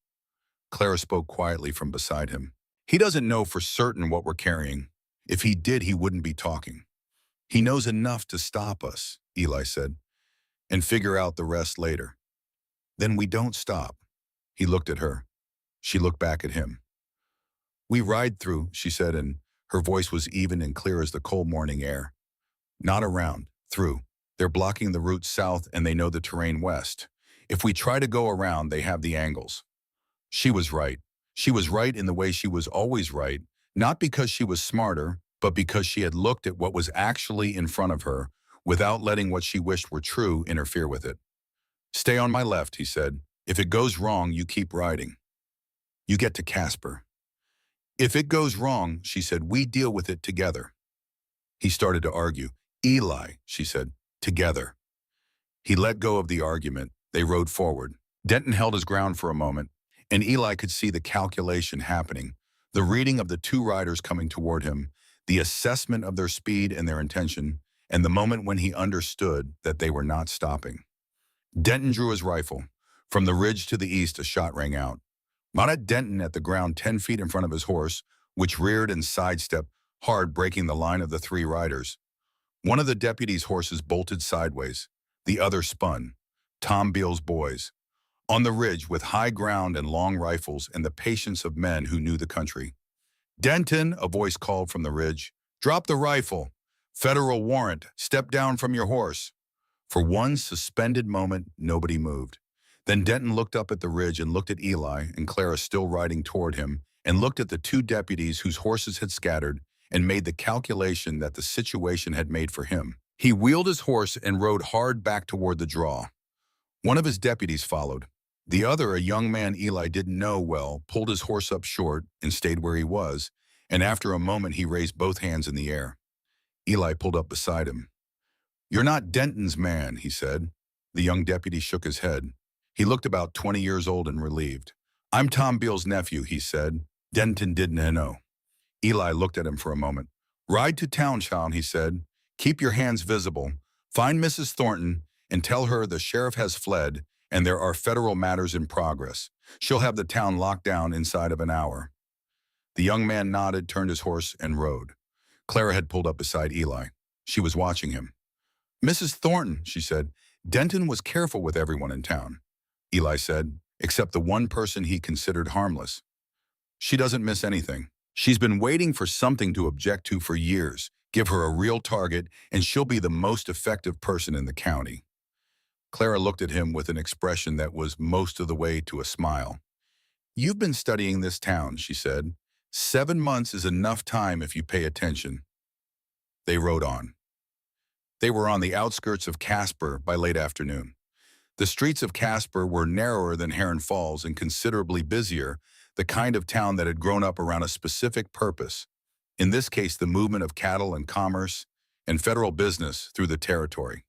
A: Clara spoke quietly from beside him. He doesn't know for certain what we're carrying. If he did, he wouldn't be talking. He knows enough to stop us, Eli said, and figure out the rest later. Then we don't stop. He looked at her. She looked back at him. We ride through, she said, and her voice was even and clear as the cold morning air. Not around, through. They're blocking the route south and they know the terrain west. If we try to go around, they have the angles. She was right. She was right in the way she was always right, not because she was smarter, but because she had looked at what was actually in front of her without letting what she wished were true interfere with it. Stay on my left, he said. If it goes wrong, you keep riding. You get to Casper. If it goes wrong, she said, we deal with it together. He started to argue. Eli, she said, together. He let go of the argument. They rode forward. Denton held his ground for a moment, and Eli could see the calculation happening, the reading of the 2 riders coming toward him, the assessment of their speed and their intention, and the moment when he understood that they were not stopping. Denton drew his rifle. From the ridge to the east, a shot rang out. Not at Denton, at the ground 10 feet in front of his horse, which reared and sidestepped, hard, breaking the line of the 3 riders. One of the deputies' horses bolted sideways. The other spun. Tom Beale's boys. On the ridge, with high ground and long rifles and the patience of men who knew the country. Denton, a voice called from the ridge. Drop the rifle. Federal warrant. Step down from your horse. For one suspended moment, nobody moved. Then Denton looked up at the ridge and looked at Eli and Clara still riding toward him, and looked at the 2 deputies whose horses had scattered, and made the calculation that the situation had made for him. He wheeled his horse and rode hard back toward the draw. One of his deputies followed. The other, a young man Eli didn't know well, pulled his horse up short and stayed where he was, and after a moment he raised both hands in the air. Eli pulled up beside him. "You're not Denton's man," he said. The young deputy shook his head. He looked about 20 years old and relieved. "I'm Tom Beale's nephew," he said. Denton didn't know. Eli looked at him for a moment. "Ride to town, child," he said. "Keep your hands visible. Find Mrs. Thornton and tell her the sheriff has fled and there are federal matters in progress. She'll have the town locked down inside of an hour." The young man nodded, turned his horse, and rode. Clara had pulled up beside Eli. She was watching him. "Mrs. Thornton," she said, "Denton was careful with everyone in town." Eli said, "Except the one person he considered harmless. She doesn't miss anything. She's been waiting for something to object to for years. Give her a real target, and she'll be the most effective person in the county." Clara looked at him with an expression that was most of the way to a smile. "You've been studying this town," she said. 7 months is enough time if you pay attention." They rode on. They were on the outskirts of Casper by late afternoon. The streets of Casper were narrower than Heron Falls and considerably busier, the kind of town that had grown up around a specific purpose, in this case the movement of cattle and commerce and federal business through the territory.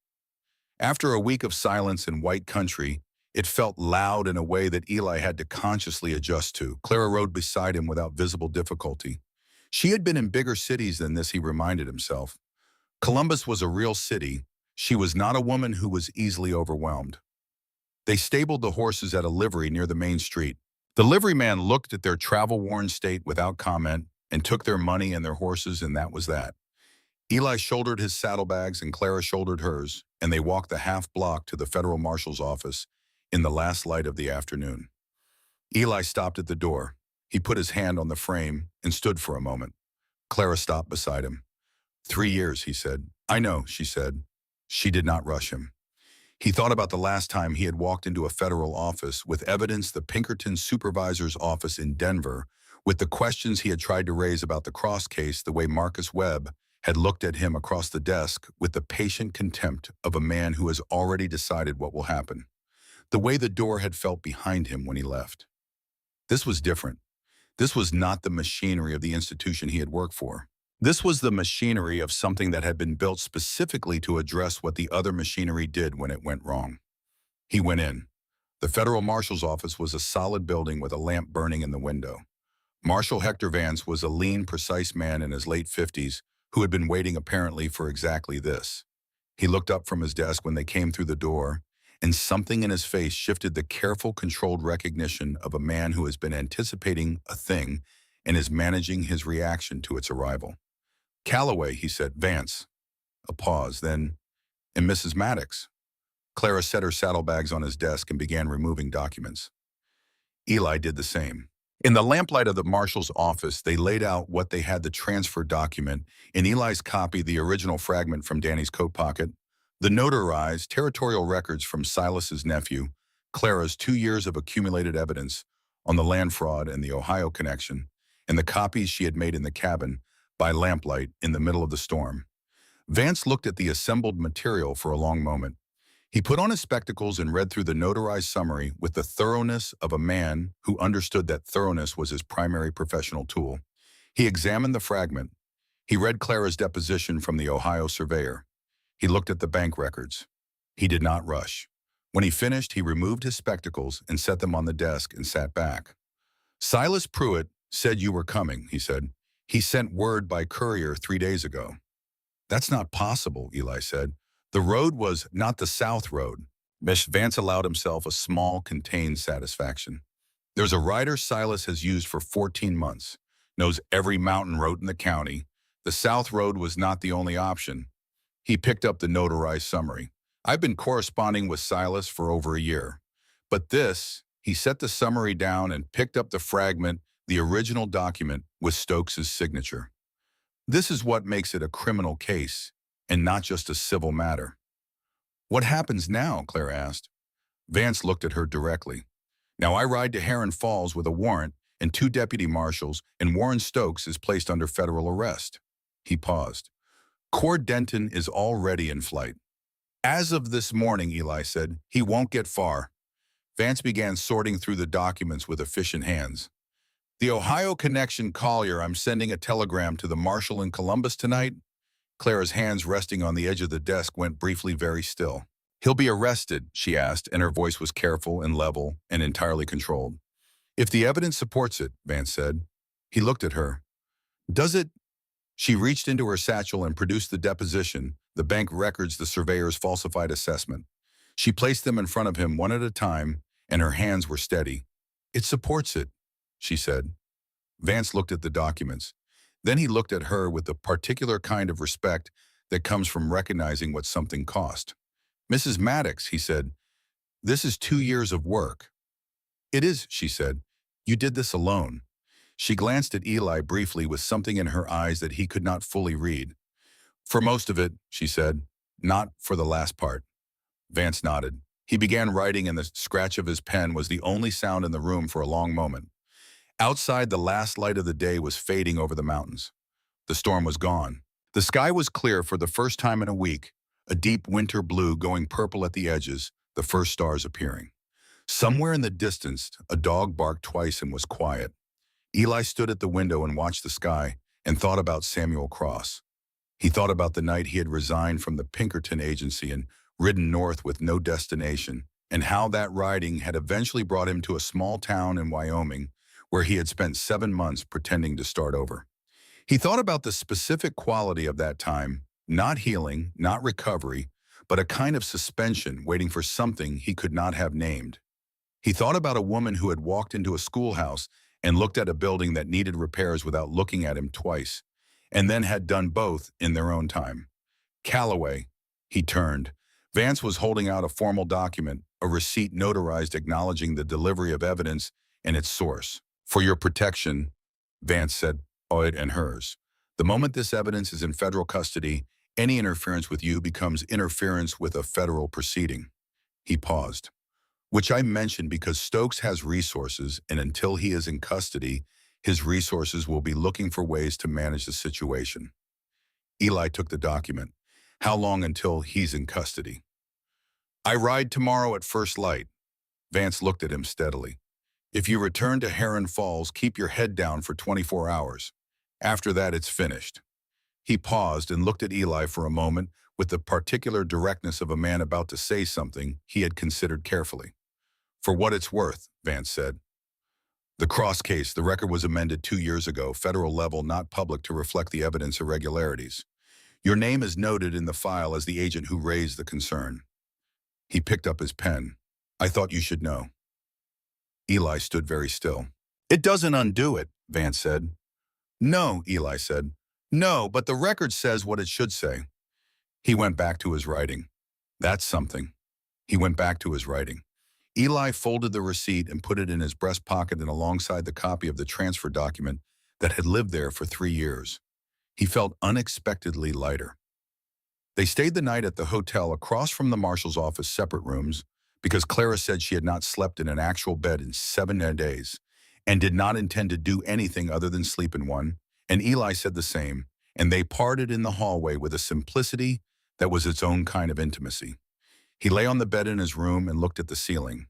A: After a week of silence in white country, it felt loud in a way that Eli had to consciously adjust to. Clara rode beside him without visible difficulty. She had been in bigger cities than this, he reminded himself. Columbus was a real city. She was not a woman who was easily overwhelmed. They stabled the horses at a livery near the main street. The liveryman looked at their travel-worn state without comment and took their money and their horses, and that was that. Eli shouldered his saddlebags and Clara shouldered hers, and they walked the half-block to the federal marshal's office in the last light of the afternoon. Eli stopped at the door. He put his hand on the frame and stood for a moment. Clara stopped beside him. 3 years, he said. "I know," she said. She did not rush him. He thought about the last time he had walked into a federal office with evidence, the Pinkerton supervisor's office in Denver, with the questions he had tried to raise about the Cross case, the way Marcus Webb had looked at him across the desk with the patient contempt of a man who has already decided what will happen, the way the door had felt behind him when he left. This was different. This was not the machinery of the institution he had worked for. This was the machinery of something that had been built specifically to address what the other machinery did when it went wrong. He went in. The federal marshal's office was a solid building with a lamp burning in the window. Marshal Hector Vance was a lean, precise man in his late 50s who had been waiting apparently for exactly this. He looked up from his desk when they came through the door, and something in his face shifted the careful, controlled recognition of a man who has been anticipating a thing and is managing his reaction to its arrival. "Calloway," he said. "Vance." A pause, then, "And Mrs. Maddox." Clara set her saddlebags on his desk and began removing documents. Eli did the same. In the lamplight of the marshal's office, they laid out what they had: the transfer document, in Eli's copy the original fragment from Danny's coat pocket, the notarized territorial records from Silas's nephew, Clara's 2 years of accumulated evidence on the land fraud and the Ohio connection, and the copies she had made in the cabin by lamplight in the middle of the storm. Vance looked at the assembled material for a long moment. He put on his spectacles and read through the notarized summary with the thoroughness of a man who understood that thoroughness was his primary professional tool. He examined the fragment. He read Clara's deposition from the Ohio surveyor. He looked at the bank records. He did not rush. When he finished, he removed his spectacles and set them on the desk and sat back. "Silas Pruitt said you were coming," he said. "He sent word by courier 3 days ago." "That's not possible," Eli said. "The road was not the South Road." Vance allowed himself a small, contained satisfaction. "There's a rider Silas has used for 14 months. Knows every mountain road in the county. The South Road was not the only option." He picked up the notarized summary. "I've been corresponding with Silas for over a year. But this," he set the summary down and picked up the fragment, the original document with Stokes's signature. "This is what makes it a criminal case and not just a civil matter." "What happens now?" Clara asked. Vance looked at her directly. "Now I ride to Heron Falls with a warrant and 2 deputy marshals, and Warren Stokes is placed under federal arrest." He paused. "Cord Denton is already in flight." "As of this morning," Eli said, "he won't get far." Vance began sorting through the documents with efficient hands. "The Ohio Connection Collier, I'm sending a telegram to the marshal in Columbus tonight." Clara's hands resting on the edge of the desk went briefly very still. "He'll be arrested," she asked, and her voice was careful and level and entirely controlled. "If the evidence supports it," Vance said. He looked at her. "Does it?" She reached into her satchel and produced the deposition, the bank records, the surveyor's falsified assessment. She placed them in front of him one at a time, and her hands were steady. "It supports it," she said. Vance looked at the documents. Then he looked at her with the particular kind of respect that comes from recognizing what something cost. "Mrs. Maddox," he said, "this is 2 years of work." "It is," she said. "You did this alone." She glanced at Eli briefly with something in her eyes that he could not fully read. "For most of it," she said. "Not for the last part." Vance nodded. He began writing, and the scratch of his pen was the only sound in the room for a long moment. Outside, the last light of the day was fading over the mountains. The storm was gone. The sky was clear for the first time in a week, a deep winter blue going purple at the edges, the first stars appearing. Somewhere in the distance, a dog barked twice and was quiet. Eli stood at the window and watched the sky and thought about Samuel Cross. He thought about the night he had resigned from the Pinkerton agency and ridden north with no destination, and how that riding had eventually brought him to a small town in Wyoming where he had spent 7 months pretending to start over. He thought about the specific quality of that time, not healing, not recovery, but a kind of suspension waiting for something he could not have named. He thought about a woman who had walked into a schoolhouse and looked at a building that needed repairs without looking at him twice, and then had done both in their own time. Calloway. He turned. Vance was holding out a formal document, a receipt notarized acknowledging the delivery of evidence and its source. "For your protection," Vance said, "it and hers. The moment this evidence is in federal custody, any interference with you becomes interference with a federal proceeding." He paused. "Which I mentioned because Stokes has resources, and until he is in custody, his resources will be looking for ways to manage the situation." Eli took the document. "How long until he's in custody?" "I ride tomorrow at first light." Vance looked at him steadily. "If you return to Heron Falls, keep your head down for 24 hours. After that, it's finished." He paused and looked at Eli for a moment with the particular directness of a man about to say something he had considered carefully. "For what it's worth," Vance said. "The Cross case, the record was amended 2 years ago, federal level, not public, to reflect the evidence irregularities. Your name is noted in the file as the agent who raised the concern." He picked up his pen. "I thought you should know." Eli stood very still. "It doesn't undo it," Vance said. "No," Eli said. "No, but the record says what it should say." He went back to his writing. "That's something." He went back to his writing. Eli folded the receipt and put it in his breast pocket and alongside the copy of the transfer document that had lived there for 3 years. He felt unexpectedly lighter. They stayed the night at the hotel across from the marshal's office, separate rooms, because Clara said she had not slept in an actual bed in 7 days and did not intend to do anything other than sleep in one, and Eli said the same, and they parted in the hallway with a simplicity that was its own kind of intimacy. He lay on the bed in his room and looked at the ceiling.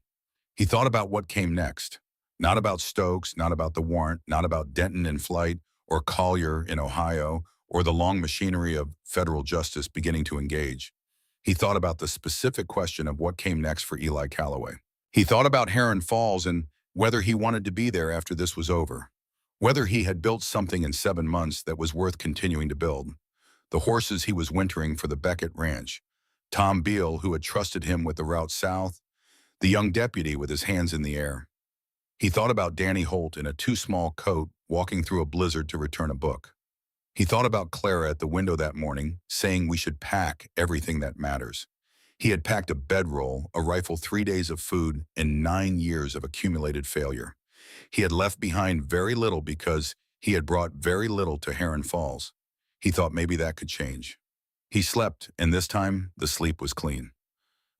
A: He thought about what came next. Not about Stokes, not about the warrant, not about Denton in flight, or Collier in Ohio, or the long machinery of federal justice beginning to engage. He thought about the specific question of what came next for Eli Calloway. He thought about Heron Falls and whether he wanted to be there after this was over. Whether he had built something in 7 months that was worth continuing to build. The horses he was wintering for the Beckett Ranch. Tom Beal, who had trusted him with the route south. The young deputy with his hands in the air. He thought about Danny Holt in a too-small coat walking through a blizzard to return a book. He thought about Clara at the window that morning, saying we should pack everything that matters. He had packed a bedroll, a rifle, 3 days of food, and 9 years of accumulated failure. He had left behind very little because he had brought very little to Heron Falls. He thought maybe that could change. He slept, and this time the sleep was clean.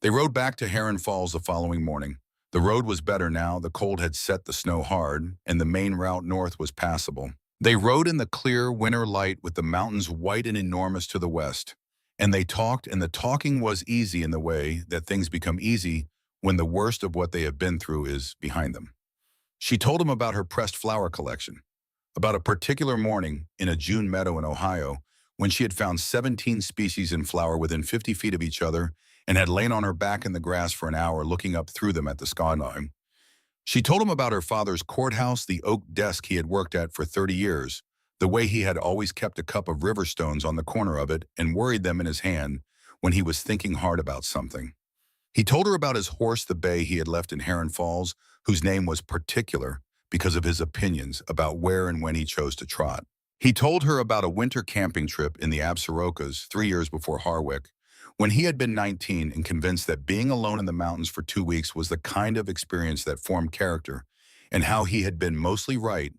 A: They rode back to Heron Falls the following morning. The road was better now, the cold had set the snow hard, and the main route north was passable. They rode in the clear winter light with the mountains white and enormous to the west. And they talked, and the talking was easy in the way that things become easy when the worst of what they have been through is behind them. She told him about her pressed flower collection, about a particular morning in a June meadow in Ohio when she had found 17 species in flower within 50 feet of each other and had lain on her back in the grass for an hour looking up through them at the skyline. She told him about her father's courthouse, the oak desk he had worked at for 30 years, the way he had always kept a cup of river stones on the corner of it and worried them in his hand when he was thinking hard about something. He told her about his horse, the bay he had left in Heron Falls, whose name was Particular because of his opinions about where and when he chose to trot. He told her about a winter camping trip in the Absarokas 3 years before Harwick, when he had been 19 and convinced that being alone in the mountains for 2 weeks was the kind of experience that formed character, and how he had been mostly right,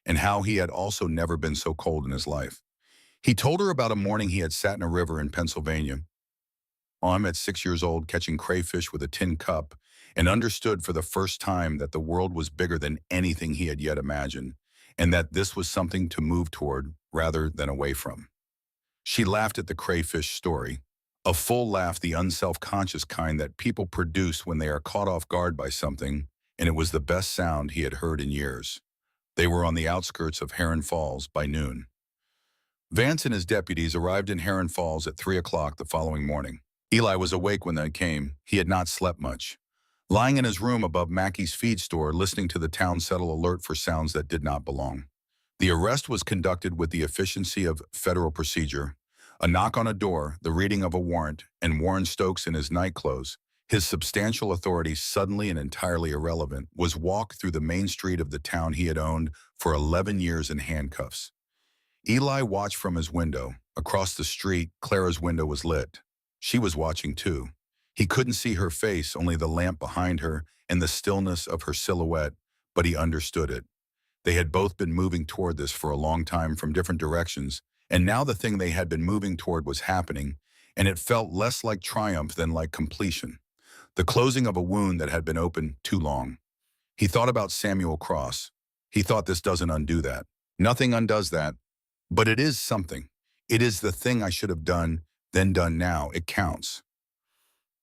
A: and how he had also never been so cold in his life. He told her about a morning he had sat in a river in Pennsylvania. I'm at 6 years old catching crayfish with a tin cup and understood for the first time that the world was bigger than anything he had yet imagined, and that this was something to move toward rather than away from. She laughed at the crayfish story, a full laugh, the unself-conscious kind that people produce when they are caught off guard by something, and it was the best sound he had heard in years. They were on the outskirts of Heron Falls by noon. Vance and his deputies arrived in Heron Falls at 3 o'clock the following morning. Eli was awake when they came. He had not slept much. Lying in his room above Mackey's feed store, listening to the town settle alert for sounds that did not belong. The arrest was conducted with the efficiency of federal procedure. A knock on a door, the reading of a warrant, and Warren Stokes in his nightclothes, his substantial authority suddenly and entirely irrelevant, was walked through the main street of the town he had owned for 11 years in handcuffs. Eli watched from his window. Across the street, Clara's window was lit. She was watching too. He couldn't see her face, only the lamp behind her and the stillness of her silhouette, but he understood it. They had both been moving toward this for a long time from different directions, and now the thing they had been moving toward was happening, and it felt less like triumph than like completion. The closing of a wound that had been open too long. He thought about Samuel Cross. He thought, this doesn't undo that. Nothing undoes that. But it is something. It is the thing I should have done, then done now. It counts.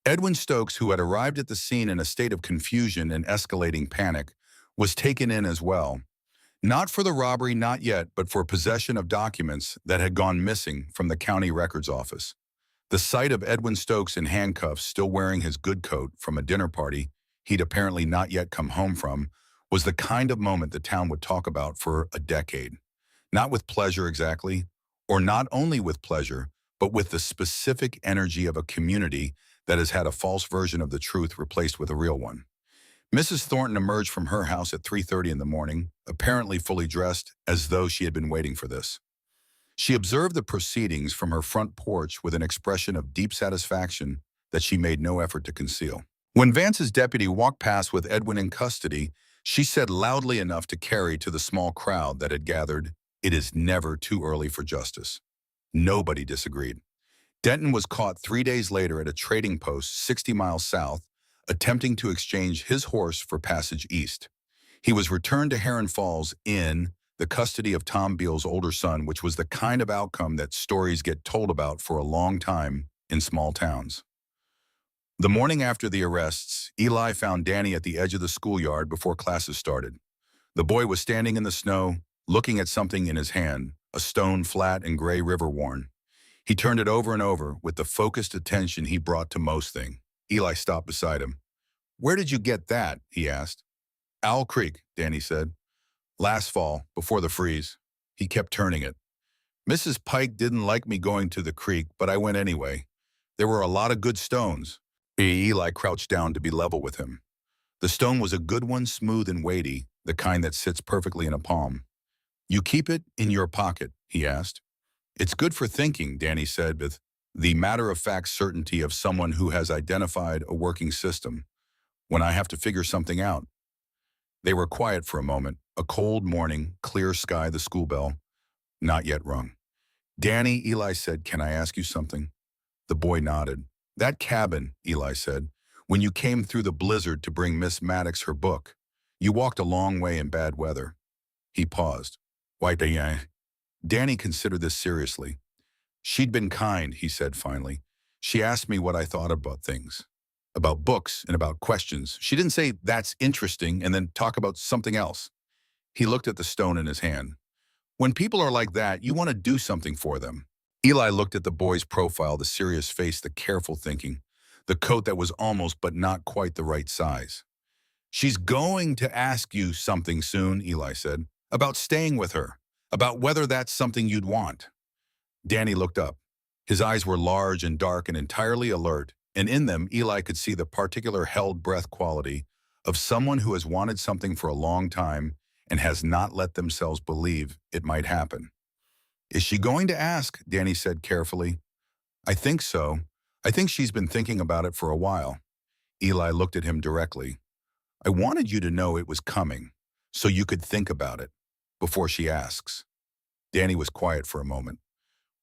A: Edwin Stokes, who had arrived at the scene in a state of confusion and escalating panic, was taken in as well. Not for the robbery, not yet, but for possession of documents that had gone missing from the county records office. The sight of Edwin Stokes in handcuffs, still wearing his good coat from a dinner party he'd apparently not yet come home from, was the kind of moment the town would talk about for a decade. Not with pleasure exactly, or not only with pleasure, but with the specific energy of a community that has had a false version of the truth replaced with a real one. Mrs. Thornton emerged from her house at 3:30 in the morning, apparently fully dressed, as though she had been waiting for this. She observed the proceedings from her front porch with an expression of deep satisfaction that she made no effort to conceal. When Vance's deputy walked past with Edwin in custody, she said loudly enough to carry to the small crowd that had gathered, "It is never too early for justice." Nobody disagreed. Denton was caught 3 days later at a trading post 60 miles south, attempting to exchange his horse for passage east. He was returned to Heron Falls in the custody of Tom Beale's older son, which was the kind of outcome that stories get told about for a long time in small towns. The morning after the arrests, Eli found Danny at the edge of the schoolyard before classes started. The boy was standing in the snow, looking at something in his hand, a stone flat and gray river worn. He turned it over and over with the focused attention he brought to most things. Eli stopped beside him. "Where did you get that?" he asked. "Owl Creek," Danny said. "Last fall, before the freeze." He kept turning it. "Mrs. Pike didn't like me going to the creek, but I went anyway. There were a lot of good stones." Eli crouched down to be level with him. The stone was a good one, smooth and weighty, the kind that sits perfectly in a palm. "You keep it in your pocket?" he asked. "It's good for thinking," Danny said with the matter-of-fact certainty of someone who has identified a working system. "When I have to figure something out." They were quiet for a moment. A cold morning, clear sky, the school bell not yet rung. "Danny," Eli said, "can I ask you something?" The boy nodded. "That cabin," Eli said, "when you came through the blizzard to bring Miss Maddox her book, you walked a long way in bad weather." He paused. "Why, Danny considered this seriously. "She'd been kind," he said finally. "She asked me what I thought about things, about books and about questions. She didn't say, 'That's interesting,' and then talk about something else." He looked at the stone in his hand. "When people are like that, you want to do something for them." Eli looked at the boy's profile, the serious face, the careful thinking, the coat that was almost but not quite the right size. "She's going to ask you something soon," Eli said, "about staying with her, about whether that's something you'd want." Danny looked up. His eyes were large and dark and entirely alert, and in them Eli could see the particular held breath quality of someone who has wanted something for a long time and has not let themselves believe it might happen. "Is she going to ask?" Danny said carefully. "I think so. I think she's been thinking about it for a while." Eli looked at him directly. "I wanted you to know it was coming, so you could think about it before she asks." Danny was quiet for a moment.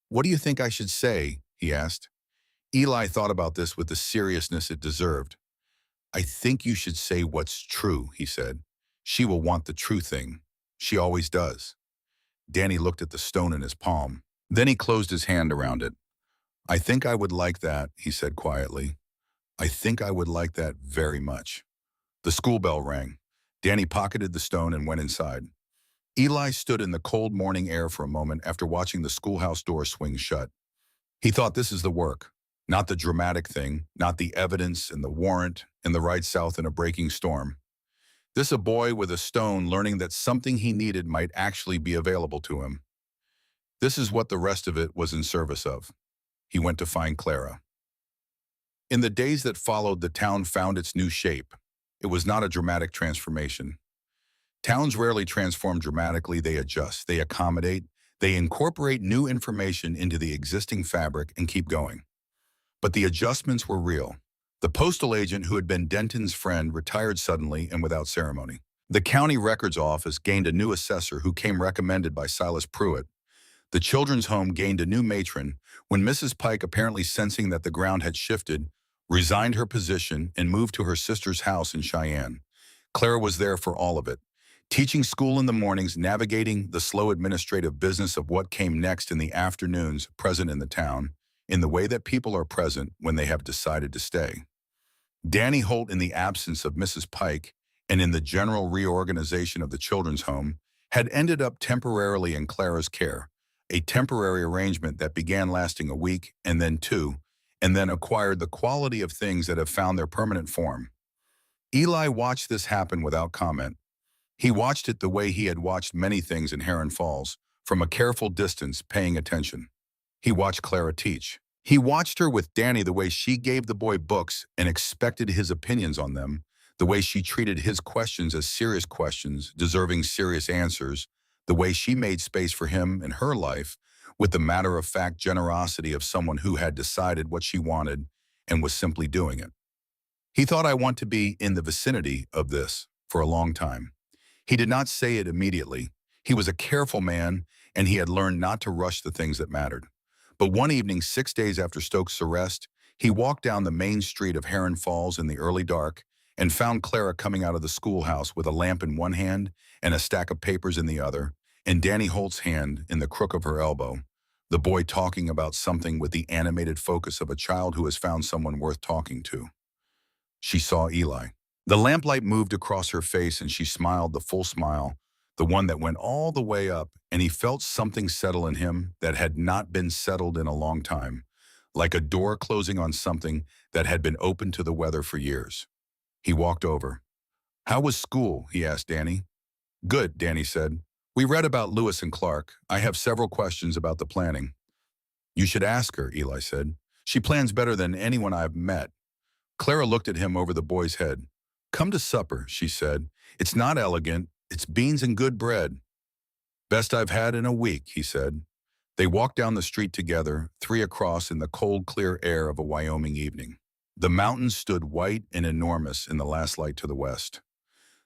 A: "What do you think I should say?" he asked. Eli thought about this with the seriousness it deserved. "I think you should say what's true," he said. "She will want the true thing. She always does." Danny looked at the stone in his palm. Then he closed his hand around it. "I think I would like that," he said quietly. "I think I would like that very much." The school bell rang. Danny pocketed the stone and went inside. Eli stood in the cold morning air for a moment after watching the schoolhouse door swing shut. He thought, this is the work, not the dramatic thing, not the evidence and the warrant and the ride south in a breaking storm. This a boy with a stone learning that something he needed might actually be available to him. This is what the rest of it was in service of. He went to find Clara. In the days that followed, the town found its new shape. It was not a dramatic transformation. Towns rarely transform dramatically. They adjust, they accommodate, they incorporate new information into the existing fabric and keep going. But the adjustments were real. The postal agent who had been Denton's friend retired suddenly and without ceremony. The county records office gained a new assessor who came recommended by Silas Pruitt. The children's home gained a new matron when Mrs. Pike, apparently sensing that the ground had shifted, resigned her position and moved to her sister's house in Cheyenne. Clara was there for all of it, teaching school in the mornings, navigating the slow administrative business of what came next in the afternoons, present in the town, in the way that people are present when they have decided to stay. Danny Holt, in the absence of Mrs. Pike and in the general reorganization of the children's home, had ended up temporarily in Clara's care, a temporary arrangement that began lasting a week and then two, and then acquired the quality of things that have found their permanent form. Eli watched this happen without comment. He watched it the way he had watched many things in Heron Falls, from a careful distance, paying attention. He watched Clara teach. He watched her with Danny, the way she gave the boy books and expected his opinions on them, the way she treated his questions as serious questions, deserving serious answers, the way she made space for him in her life with the matter-of-fact generosity of someone who had decided what she wanted and was simply doing it. He thought, I want to be in the vicinity of this for a long time. He did not say it immediately. He was a careful man, and he had learned not to rush the things that mattered. But one evening, 6 days after Stokes' arrest, he walked down the main street of Heron Falls in the early dark and found Clara coming out of the schoolhouse with a lamp in one hand and a stack of papers in the other, and Danny Holt's hand in the crook of her elbow, the boy talking about something with the animated focus of a child who has found someone worth talking to. She saw Eli. The lamplight moved across her face and she smiled the full smile, the one that went all the way up, and he felt something settle in him that had not been settled in a long time, like a door closing on something that had been open to the weather for years. He walked over. "How was school?" he asked Danny. "Good," Danny said. "We read about Lewis and Clark. I have several questions about the planning." "You should ask her," Eli said. "She plans better than anyone I've met." Clara looked at him over the boy's head. "Come to supper," she said. "It's not elegant. It's beans and good bread." "Best I've had in a week," he said. They walked down the street together, three across in the cold, clear air of a Wyoming evening. The mountains stood white and enormous in the last light to the west.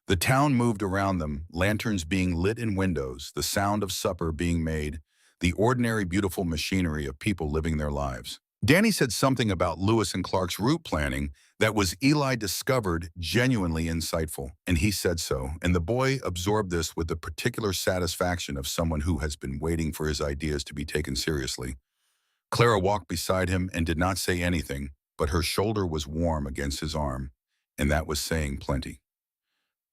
A: The town moved around them, lanterns being lit in windows, the sound of supper being made, the ordinary beautiful machinery of people living their lives. Danny said something about Lewis and Clark's route planning that was, Eli discovered, genuinely insightful, and he said so, and the boy absorbed this with the particular satisfaction of someone who has been waiting for his ideas to be taken seriously. Clara walked beside him and did not say anything, but her shoulder was warm against his arm, and that was saying plenty.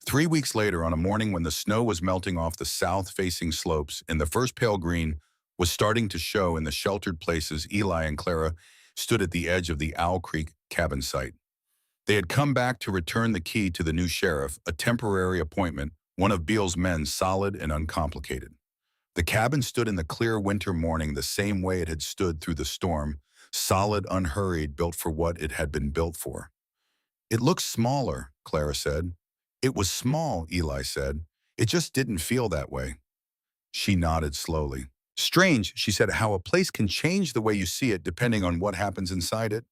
A: 3 weeks later, on a morning when the snow was melting off the south-facing slopes and the first pale green was starting to show in the sheltered places Eli and Clara stood at the edge of the Owl Creek cabin site. They had come back to return the key to the new sheriff, a temporary appointment, one of Beale's men, solid and uncomplicated. The cabin stood in the clear winter morning the same way it had stood through the storm, solid, unhurried, built for what it had been built for. It looks smaller, Clara said. It was small, Eli said. It just didn't feel that way. She nodded slowly. Strange, she said, how a place can change the way you see it depending on what happens inside it.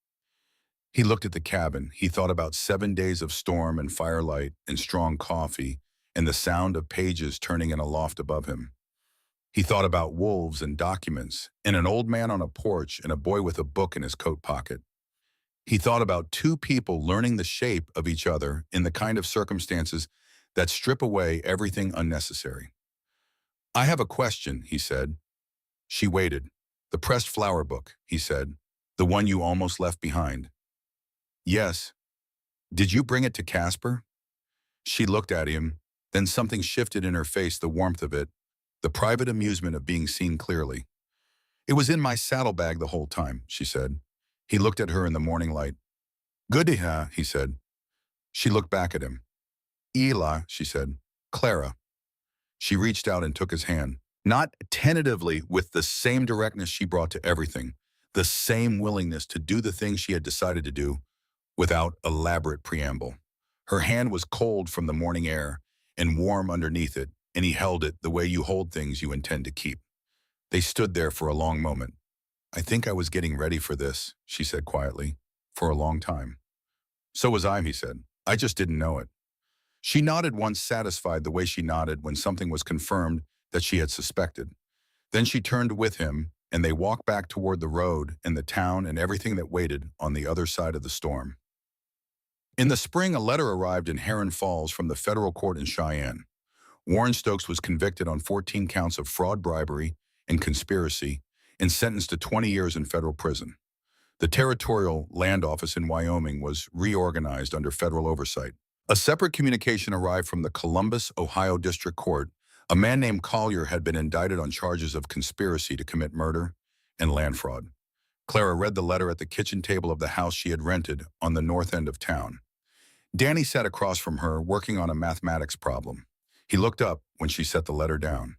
A: He looked at the cabin. He thought about 7 days of storm and firelight and strong coffee and the sound of pages turning in a loft above him. He thought about wolves and documents and an old man on a porch and a boy with a book in his coat pocket. He thought about two people learning the shape of each other in the kind of circumstances that strip away everything unnecessary. I have a question, he said. She waited. The pressed flower book, he said. The one you almost left behind. Yes. Did you bring it to Casper? She looked at him, then something shifted in her face, the warmth of it, the private amusement of being seen clearly. It was in my saddlebag the whole time, she said. He looked at her in the morning light. Good to hear, he said. She looked back at him. Eli, she said. Clara. She reached out and took his hand, not tentatively, with the same directness she brought to everything, the same willingness to do the thing she had decided to do, without elaborate preamble. Her hand was cold from the morning air and warm underneath it, and he held it the way you hold things you intend to keep. They stood there for a long moment. I think I was getting ready for this, she said quietly, for a long time. So was I, he said. I just didn't know it. She nodded once, satisfied the way she nodded when something was confirmed that she had suspected. Then she turned with him, and they walked back toward the road and the town and everything that waited on the other side of the storm. In the spring, a letter arrived in Heron Falls from the federal court in Cheyenne. Warren Stokes was convicted on 14 counts of fraud, bribery, and conspiracy and sentenced to 20 years in federal prison. The Territorial Land Office in Wyoming was reorganized under federal oversight. A separate communication arrived from the Columbus, Ohio District Court. A man named Collier had been indicted on charges of conspiracy to commit murder and land fraud. Clara read the letter at the kitchen table of the house she had rented on the north end of town. Danny sat across from her, working on a mathematics problem. He looked up when she set the letter down.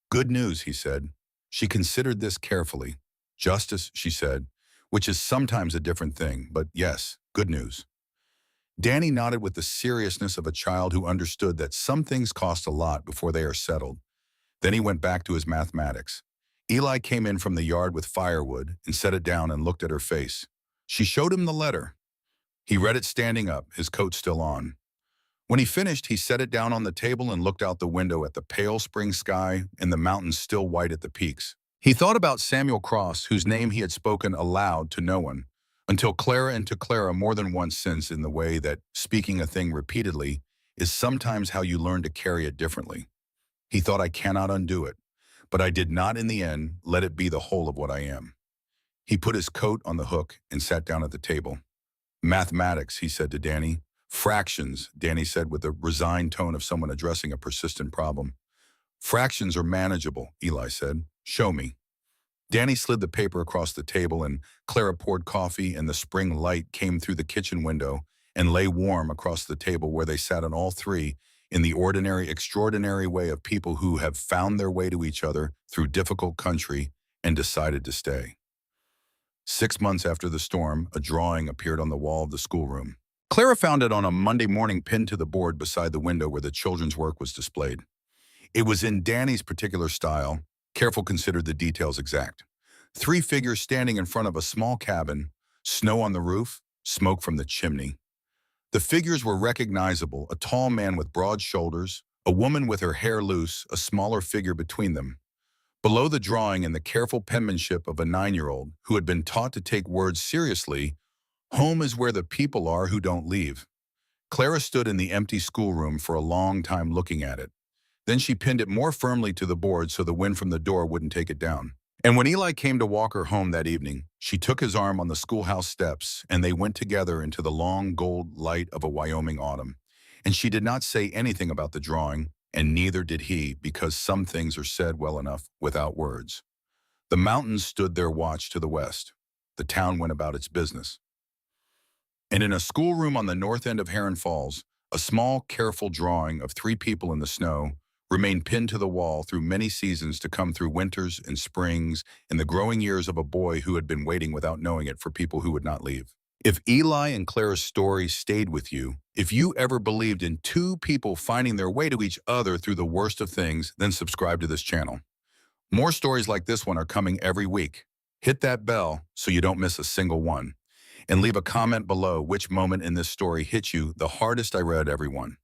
A: Good news, he said. She considered this carefully. Justice, she said, which is sometimes a different thing, but yes, good news. Danny nodded with the seriousness of a child who understood that some things cost a lot before they are settled. Then he went back to his mathematics. Eli came in from the yard with firewood and set it down and looked at her face. She showed him the letter. He read it standing up, his coat still on. When he finished, he set it down on the table and looked out the window at the pale spring sky and the mountains still white at the peaks. He thought about Samuel Cross, whose name he had spoken aloud to no one, until Clara, and to Clara more than once since, in the way that speaking a thing repeatedly is sometimes how you learn to carry it differently. He thought, I cannot undo it, but I did not in the end let it be the whole of what I am. He put his coat on the hook and sat down at the table. Mathematics, he said to Danny. Fractions, Danny said with the resigned tone of someone addressing a persistent problem. Fractions are manageable, Eli said. Show me. Danny slid the paper across the table, and Clara poured coffee, and the spring light came through the kitchen window and lay warm across the table where they sat on all three in the ordinary, extraordinary way of people who have found their way to each other through difficult country and decided to stay. 6 months after the storm, a drawing appeared on the wall of the schoolroom. Clara found it on a Monday morning pinned to the board beside the window where the children's work was displayed. It was in Danny's particular style. Careful considered the details exact. 3 figures standing in front of a small cabin, snow on the roof, smoke from the chimney. The figures were recognizable, a tall man with broad shoulders, a woman with her hair loose, a smaller figure between them. Below the drawing, in the careful penmanship of a 9-year-old who had been taught to take words seriously, home is where the people are who don't leave. Clara stood in the empty schoolroom for a long time looking at it. Then she pinned it more firmly to the board so the wind from the door wouldn't take it down. And when Eli came to walk her home that evening, she took his arm on the schoolhouse steps, and they went together into the long gold light of a Wyoming autumn. And she did not say anything about the drawing, and neither did he, because some things are said well enough without words. The mountains stood their watch to the west. The town went about its business. And in a schoolroom on the north end of Heron Falls, a small, careful drawing of three people in the snow remained pinned to the wall through many seasons to come through winters and springs and the growing years of a boy who had been waiting without knowing it for people who would not leave. If Eli and Clara's story stayed with you, if you ever believed in two people finding their way to each other through the worst of things, then subscribe to this channel. More stories like this one are coming every week. Hit that bell so you don't miss a single one. And leave a comment below which moment in this story hit you the hardest. I read everyone.